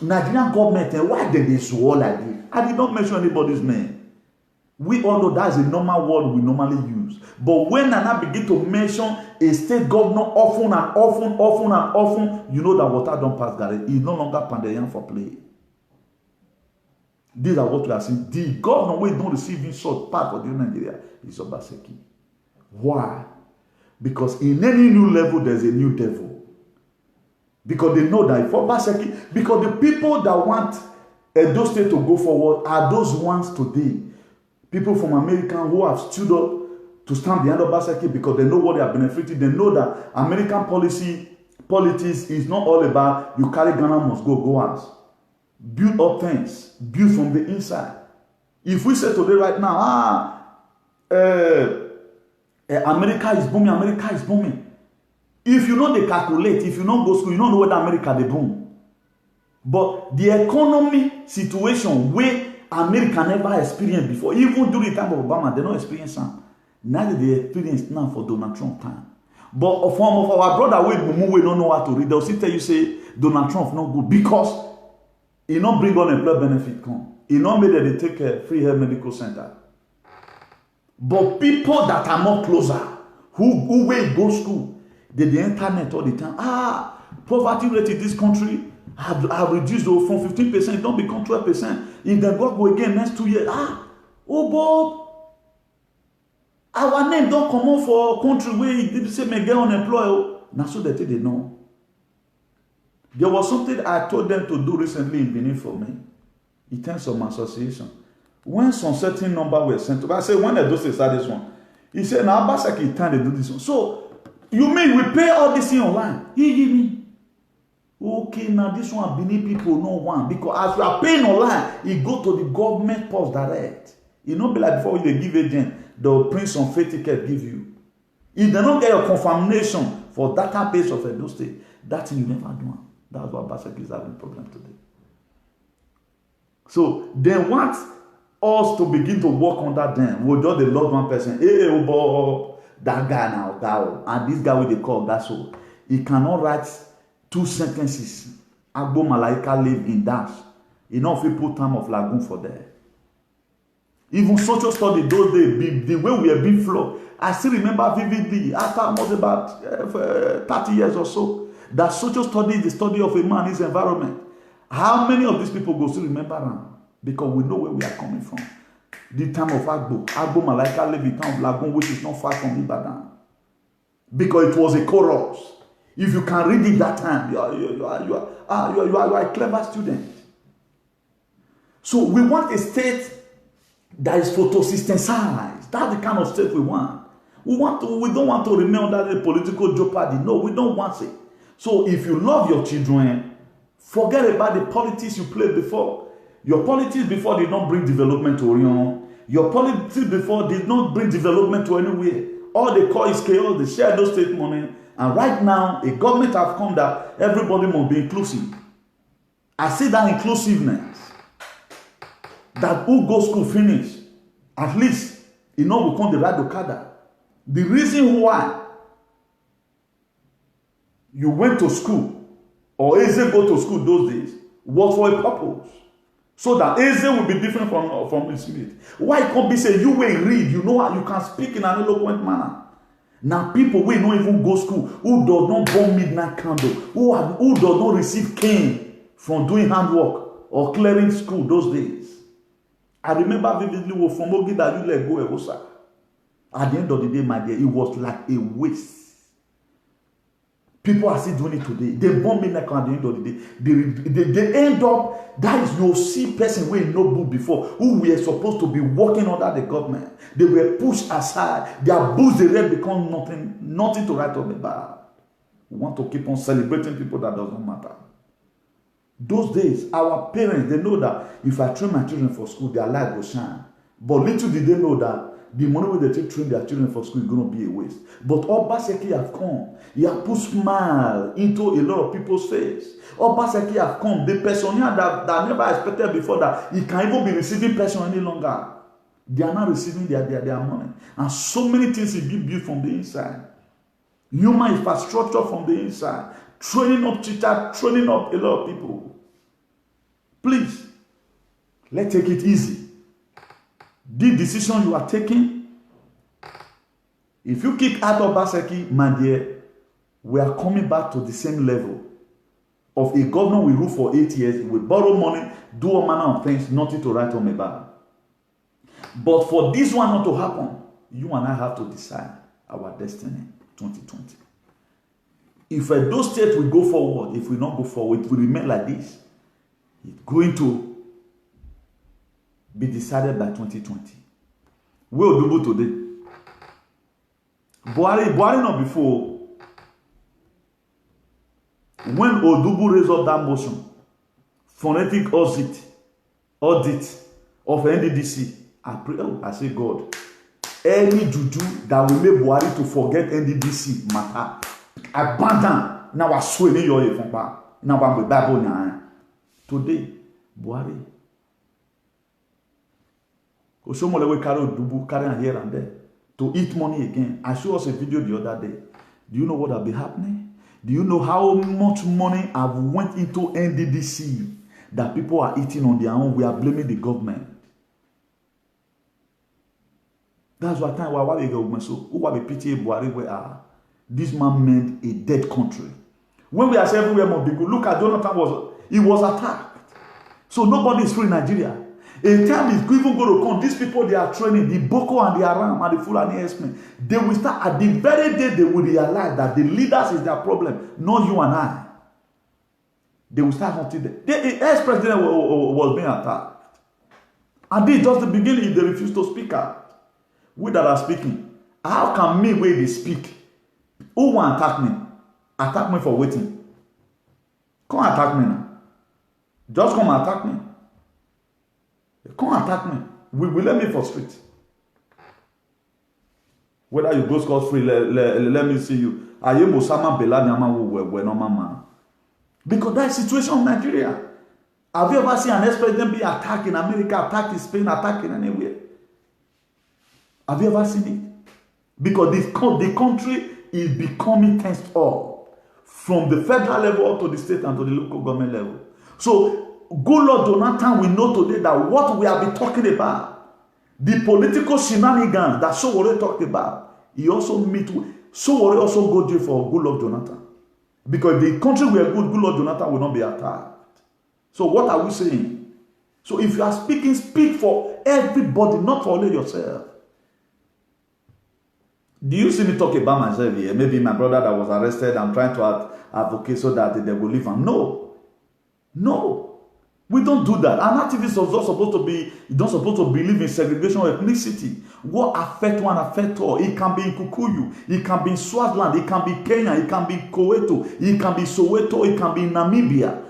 Nigerian government, and why did they swore like this? I did not mention anybody's name. We all know that's a normal word we normally use. But when I begin to mention a state governor often, you know that water don't pass Gary. He's no longer Pandayan for play. These are what we are seeing. The governor we don't receive insult part of the Nigeria is Obaseki. Why? Because in any new level, there's a new devil. Because they know that if Obaseki, because the people that want Edo State to go forward are those ones today. People from America who have stood up to stand behind Obaseki because they know what they are benefiting. They know that American politics is not all about you carry Ghana must go house. Build up things, build from the inside. If we say today right now, America is booming. If you know they calculate, if you don't go school, you don't know whether America they boom. But the economy situation where America never experienced before, even during the time of Obama, they don't experience some. Neither they experience now for Donald Trump time. But from of our brother we don't know how to read. They'll still tell you say Donald Trump not good because he not bring on employee benefit come. He not made that they take a free health medical center. But people that are more closer, who will go school, they the internet all the time. Poverty rate in this country have reduced from 15%, don't become 12%. If they go again next 2 years, Bob, our name don't come out for country where they say may get unemployed. Now so that they know. There was something I told them to do recently in Benin for me, in terms of my association. When some certain number were sent to, I said, when they do start this one, he said, now Obaseki time they do this one. So, you mean we pay all this thing online? He give me. Okay, now this one Benin people know one. Because as you are paying online, it go to the government post direct. It not be like before they give agent, they'll print some fake ticket give you. If they don't get your confirmation for database of Edo State, that thing you never do. That's why Obaseki is having a problem today. So they want us to begin to work under them. We'll just the Lord one person. That guy now, and this guy with the call, that's all. He cannot write 2 sentences. Agbo Malaika live in Dash. Enough people time of lagoon for there. Even social study those days, the way we have been flawed. I still remember vividly, after almost about 30 years or so, that social study is the study of a man, his environment. How many of these people go still remember them? Because we know where we are coming from. The time of Agbo. Agbo Malaika lived in the town of Lagun, which is not far from Ibadan. Because it was a chorus. If you can read it that time, you are a clever student. So we want a state that is photosynthesized. That's the kind of state we want. We don't want to remain under the political jeopardy. No, we don't want it. So if you love your children, forget about the politics you played before. Your politics before did not bring development to Orion. Your politics before did not bring development to anywhere. All they call is chaos. They share those state money. And right now, a government has come that everybody must be inclusive. I see that inclusiveness. That who go school finish, at least, you know, we come the right Okada. The reason why you went to school, or Eze go to school those days, was for a purpose. So that Eze will be different from his mate. Why can't be say, you will read, you know how you can speak in an eloquent manner. Now people will not even go school, who does not burn midnight candle, who does not receive cane from doing handwork or clearing school those days. I remember vividly from Ogi that you let go Ewosa. At the end of the day, my dear, it was like a waste. People are still doing it today. They bomb me like at the end of the day. They end up, that is, you'll see person who no book before, who were supposed to be working under the government. They were pushed aside. Their books they read become nothing to write on the bar. We want to keep on celebrating people that doesn't matter. Those days, our parents, they know that if I train my children for school, their life will shine. But little did they know that the money where they train their children for school is going to be a waste. But Obaseki have come. He has put smile into a lot of people's face. Obaseki have come. The person that never expected before that he can even be receiving pension any longer. They are not receiving their money. And so many things will be built from the inside. Human infrastructure from the inside. Training up teachers, training up a lot of people. Please, let's take it easy. The decision you are taking, if you kick out of Obaseki, my dear, we are coming back to the same level of a governor we rule for 8 years, we borrow money, do all manner of things, nothing to write on my back. But for this one not to happen, you and I have to decide our destiny 2020. If those states will go forward, if we not go forward, it will remain like this. It's going to be decided by 2020. We'll do today. Buhari not before. When Odubu raised up that motion, phonetic audit of NDDC, I say, God, any juju that will make Buhari to forget NDDC matter, abandon. Now I swear in your phone. Now I'm with Bible now. Today, Buhari. Oshomolewe carry Odubu, carry here and there to eat money again. I showed us a video the other day. Do you know what will be happening? Do you know how much money have went into NDDC that people are eating on their own? We are blaming the government. That's why time why we go so who will be pity Buhari where are this man meant a dead country. When we are saying everywhere more big, look at Jonathan was attacked. So nobody is free in Nigeria. A time is even going to come. These people they are training, the Boko and the Aram and the Fulani herdsmen, they will start at the very day they will realize that the leaders is their problem, not you and I. They will start hunting them. The ex-president was being attacked. And this is just the beginning if they refuse to speak out. We that are speaking, how can me where they speak? Who want to attack me? Attack me for waiting. Come attack me now. Just come attack me. Come attack me. Will let me frustrate. Whether you go scot free, let me see you. I am Osama bin Laden, no man. Because that situation in Nigeria. Have you ever seen an ex-president be attacked in America, attacked in Spain, attacked in anywhere? Have you ever seen it? Because the country is becoming tensed up from the federal level up to the state and to the local government level. So, good Lord Jonathan, we know today that what we have been talking about, the political shenanigans that Sowore talked about, he also meet with, Sowore also go jail for Goodluck Jonathan. Because if the country were good, Goodluck Jonathan will not be attacked. So what are we saying? So if you are speaking, speak for everybody, not for only yourself. Do you see me talk about myself here? Maybe my brother that was arrested, I'm trying to advocate so that they will leave him. No. No. We don't do that. An activist is not supposed to be, you don't supposed to believe in segregation or ethnicity. What affect one affect all. It can be in Kikuyu, it can be in Swaziland, it can be Kenya, it can be Kuwait, it can be Soweto, it can be in Namibia.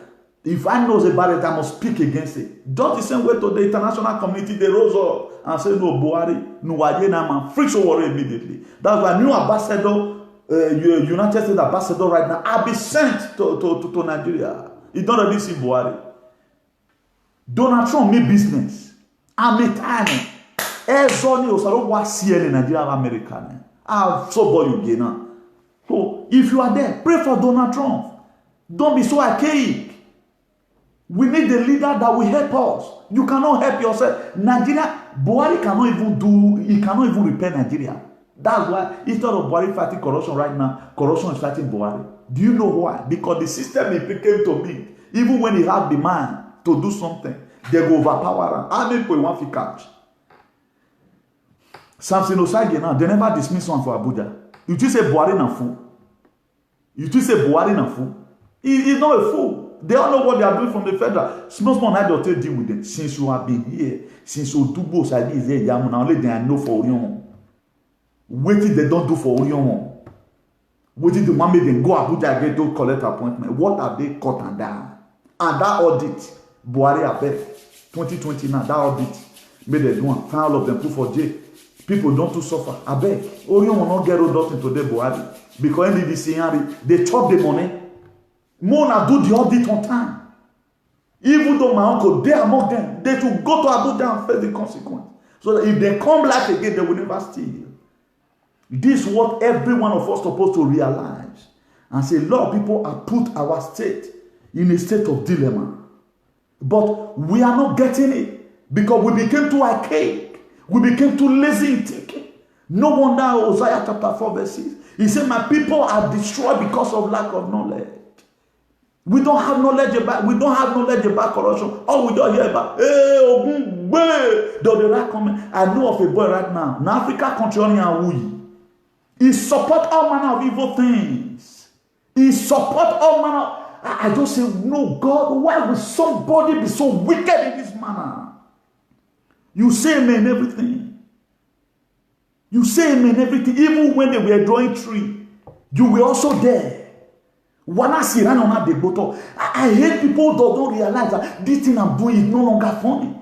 If I know about it, I must speak against it. Just the same way to the international community, they rose up and said, no, Buhari, no, Wajenama, free Sowore immediately. That's why new ambassador, United States ambassador right now, I'll be sent to Nigeria. You don't really see Buhari. Donald Trump make business. I'm a tiny. Ezoni osaro wa CL Nigeria American. I'll so boy you again. So if you are there, pray for Donald Trump. Don't be so archaic. We need a leader that will help us. You cannot help yourself. Nigeria, Buhari cannot even do. He cannot even repair Nigeria. That's why instead of Buhari fighting corruption right now, corruption is fighting Buhari. Do you know why? Because the system he became to me. Even when he had the mind to do something, they go overpower him. How many people want to catch? Samson Osage now, they never dismiss one for Abuja. You just say Buhari na fool. You just say Buhari na fool. He's not a fool. They all know what they are doing from the federal. Small I don't deal with them. Since you have been here, since Odubo Osage is here, now only they know for Orion. Wait till they don't do for Orion. Wait till the one make them go Abuja again to collect appointment. What have they cut and down? And that audit, Buhari abeg 2020 now, that audit made them do one. Find all of them put for jail. People don't to suffer. Abeg, Orion will not get rolled up into the Buhari because NDDC they chop the money. Mona do the audit on time. Even though my uncle, they are among them, they should go to Abuja and face the consequence. So that if they come back again, they will never steal. This is what every one of us is supposed to realize. And say, Lord, people have put our state in a state of dilemma. But we are not getting it because we became too archaic. We became too lazy in thinking. No wonder Hosea chapter 4 verse 6. He said, my people are destroyed because of lack of knowledge. We don't have knowledge about corruption. All we don't hear about, I know of a boy right now, in Africa country only and he support all manner of evil things. He support all manner. I just say, no, God, why will somebody be so wicked in this manner? You say amen everything. You say amen everything. Even when they were drawing tree, you were also there. I hate people that don't realize that this thing I'm doing is no longer funny.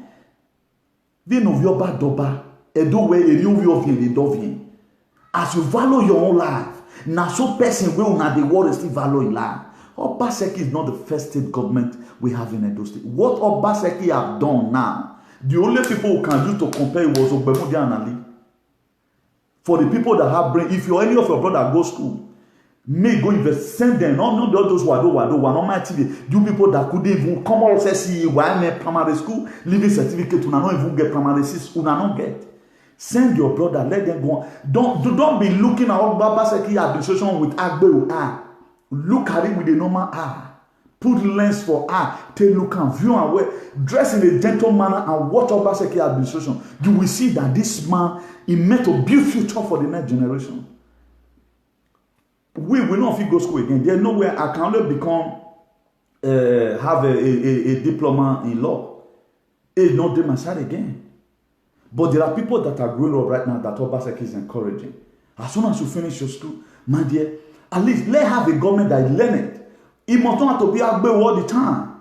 As you value your own life, now so person will not the world still value in life. Obaseki is not the first state government we have in Edo State. What Obaseki have done now, the only people who can use to compare was Ogbemudia and Ali. For the people that have brain, if you any of your brother go school, may go invest, send them. Not those who are on my TV. You people that couldn't even come out and say, why am I primary school, living certificate, you not even get primary six, you not get. Send your brother, let them go on. Don't be looking at Obaseki administration with Agbe eye. Look at it with a normal eye. Put lens for eye. Take look and view and wear. Dress in a gentle manner and watch Obaseki administration. You will see that this man is meant to build future for the next generation. We will not go school again. There's nowhere I can only become have a diploma in law. It's not do my side again. But there are people that are growing up right now that Obaseki is encouraging. As soon as you finish your school, my dear, at least let have a government that learn it. It must not have to be Agbe all the time.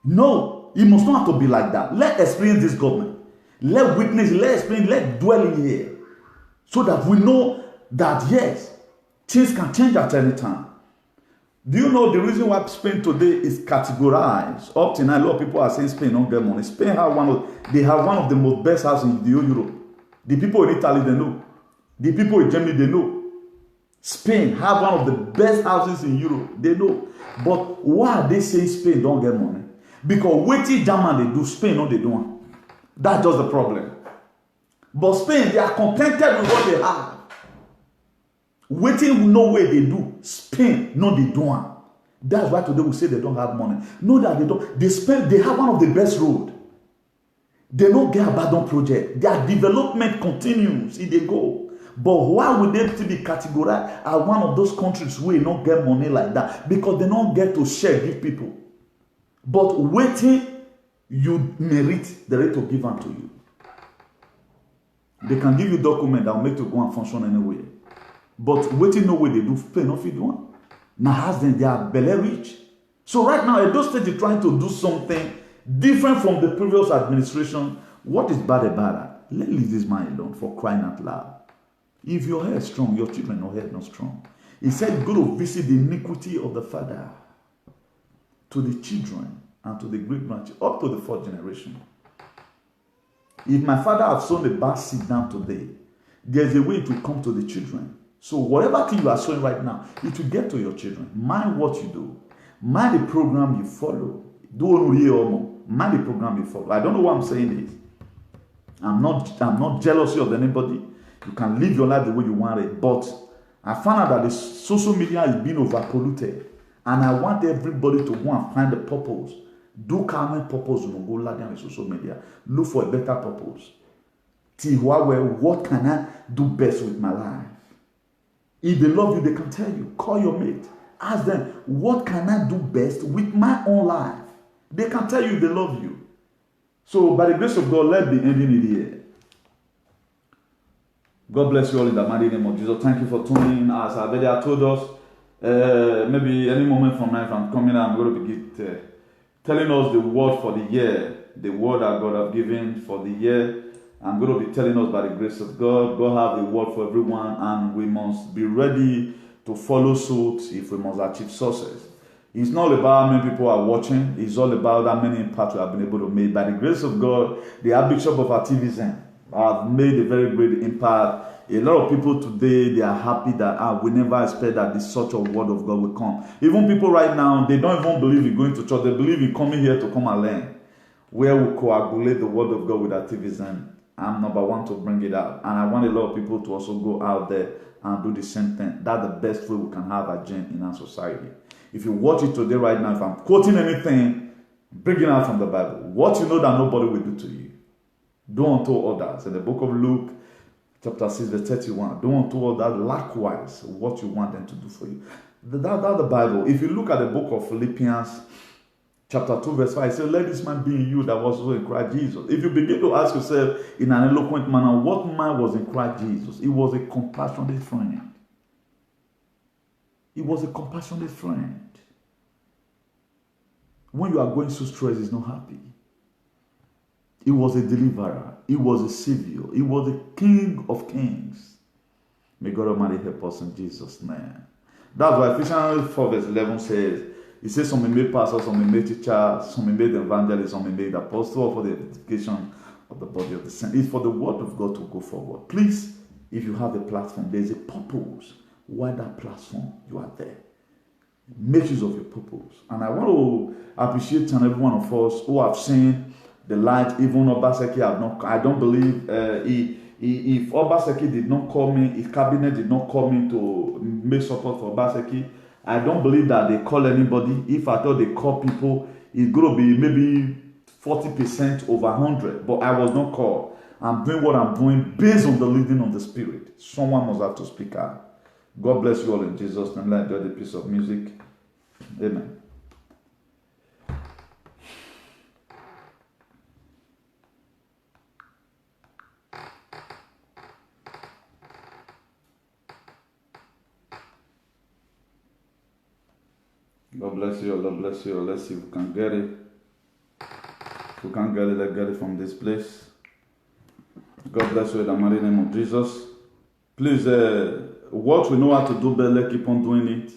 No, it must not have to be like that. Let experience this government. Let witness, let experience, let dwell in here. So that we know that yes, things can change at any time. Do you know the reason why Spain today is categorized? Up to now, a lot of people are saying Spain don't get money. Spain have one of the most best houses in the whole Europe. The people in Italy, they know. The people in Germany, they know. Spain have one of the best houses in Europe. They know. But why are they saying Spain don't get money? Because waiting German they do, Spain no they don't. That's just the problem. But Spain, they are contented with what they have. Waiting, no way they do. Spend, no they don't. That's why today we say they don't have money. No, that they don't. They spend, they have one of the best road. They don't get abandoned project. Their development continues if they go. But why would they still be categorized as one of those countries where you don't get money like that? Because they don't get to share, give people. But waiting, you merit the rate of give unto you. They can give you document that will make you go and function anywhere. But waiting no way they do pay no feed one. Now as them they are belly rich. So right now Edo State is trying to do something different from the previous administration. What is bad about that? Let's leave this man alone, for crying out loud. If your hair is strong, your children your hair not strong. He said, go to visit the iniquity of the father to the children and to the great grandchildren, up to the fourth generation. If my father have sown the bad seed down today, there's a way it will come to the children. So whatever thing you are sowing right now, it will get to your children. Mind what you do. Mind the program you follow. Mind the program you follow. I don't know why I'm saying this. I'm not jealous of anybody. You can live your life the way you want it. But I found out that the social media is being overpolluted. And I want everybody to go and find the purpose. Do common purpose. Go lie down in social media. Look for a better purpose. What can I do best with my life? If they love you, they can tell you. Call your mate. Ask them, what can I do best with my own life? They can tell you they love you. So by the grace of God, let's be ending it here. God bless you all in the mighty name of Jesus. Thank you for tuning in. As Abelia told us, maybe any moment from now, if I'm coming out, I'm going to be telling us the word for the year. The word that God has given for the year. I'm going to be telling us by the grace of God. God have a word for everyone, and we must be ready to follow suit if we must achieve success. It's not about how many people are watching. It's all about how many impacts we have been able to make. By the grace of God, the Archbishop of Activism have made a very great impact. A lot of people today, they are happy that we never expect that this such a word of God will come. Even people right now, they don't even believe in going to church. They believe in coming here to come and learn. Where we coagulate the word of God with activism. I'm number one to bring it out. And I want a lot of people to also go out there and do the same thing. That's the best way we can have a gem in our society. If you watch it today right now, if I'm quoting anything, bring it out from the Bible. What you know that nobody will do to you. Do unto others. In the book of Luke, chapter 6, verse 31. Do unto others likewise what you want them to do for you. That's the Bible. If you look at the book of Philippians, chapter 2, verse 5, it says, let this man be in you that was also in Christ Jesus. If you begin to ask yourself in an eloquent manner, what man was in Christ Jesus? He was a compassionate friend. He was a compassionate friend. When you are going through stress, he's not happy. He was a deliverer. He was a savior. He was the King of kings. May God Almighty help us in Jesus' name. That's why Ephesians 4 verse 11 says, it says some may made pastors, some may made teachers, some may made evangelists, some may made apostles for the edification of the body of the saints. It's for the word of God to go forward. Please, if you have a platform, there's a purpose why that platform you are there. Make use of your purpose. And I want to appreciate each and every one of us who have seen the light. Even Obaseki have not. I don't believe if Obaseki did not call me, if cabinet did not call me to make support for Obaseki, I don't believe that they call anybody. If I thought they call people, it's going to be maybe 40% over 100. But I was not called. I'm doing what I'm doing based on the leading of the Spirit. Someone must have to speak out. God bless you all in Jesus' name. Let's enjoy the piece of music. Amen. God bless you all. God bless you all. Let's see if we can get it. If we can't get it, let's get it from this place. God bless you in the mighty name of Jesus. Please, what we know how to do better, keep on doing it.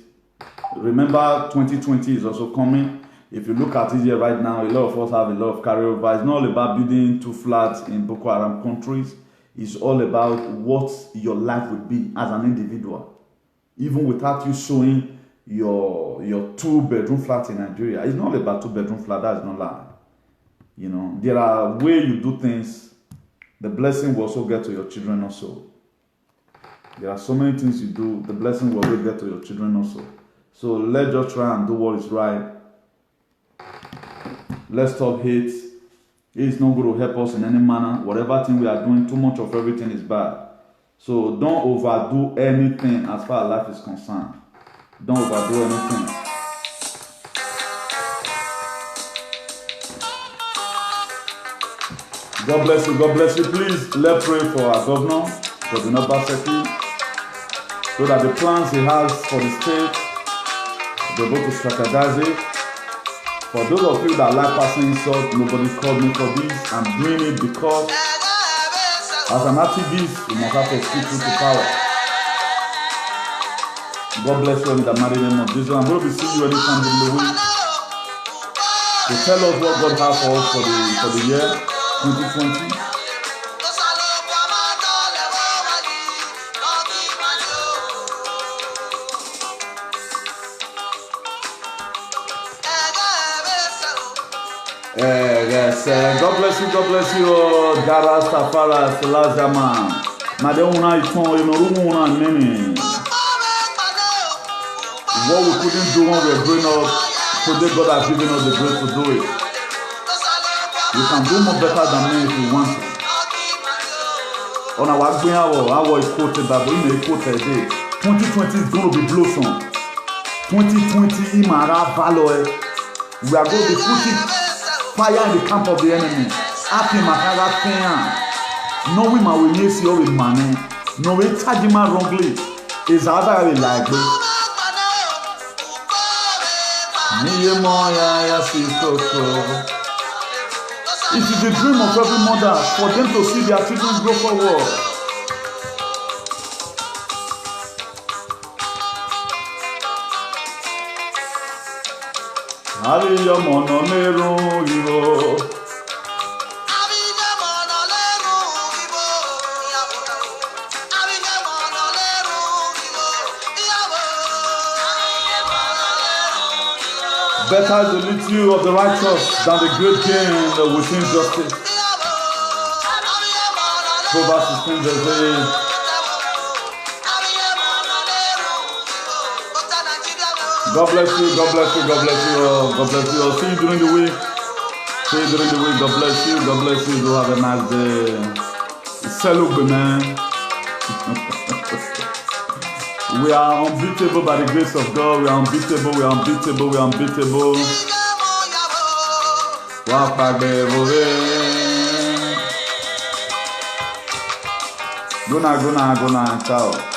Remember, 2020 is also coming. If you look at it here right now, a lot of us have a lot of carryover. It's not all about building 2 flats in Boko Haram countries. It's all about what your life would be as an individual. Even without you showing your 2-bedroom flat in Nigeria. It's not about 2-bedroom flat, that's not lie. You know, there are ways you do things. The blessing will also get to your children also. There are so many things you do. The blessing will always get to your children also. So let's just try and do what is right. Let's stop hate. It is not going to help us in any manner. Whatever thing we are doing, too much of everything is bad. So don't overdo anything as far as life is concerned. Don't overdo anything. God bless you. God bless you. Please, let's pray for our governor, for the Obaseki, so that the plans he has for the state, they're able to strategize it. For those of you that like passing insult, nobody called me for this. I'm doing it because as an activist, you must have to speak truth to power. God bless you in the mighty name of Jesus. I'm going to be seeing you anytime in the week to tell us what God has for us for the year 2020. Yes, God bless you, Dara Safara Selazama. Madonna Iton, Inorumuna Nene. What we couldn't do when we were growing up, today God has given us the grace to do it. You can do more better than me if you want to. On our way, our is quoted, but we may quote a day. 2020 is going to be blossom. 2020 Imara Valoe. We are going to be putting fire in the camp of the enemy. Happy Makara Kenya. No we will yes you with money. No we charge him wrongly. Is other likely. It is the dream of every mother for them to see their children go forward. Better is the little of the righteous than the great gain within justice. Proverbs 16 verse 8. God bless you, God bless you, God bless you, God bless you. I'll see you during the week. See you during the week. God bless you, God bless you. Do have a nice day. Salute, man. We are unbeatable by the grace of God. We are unbeatable, we are unbeatable, we are unbeatable. Go now, ciao.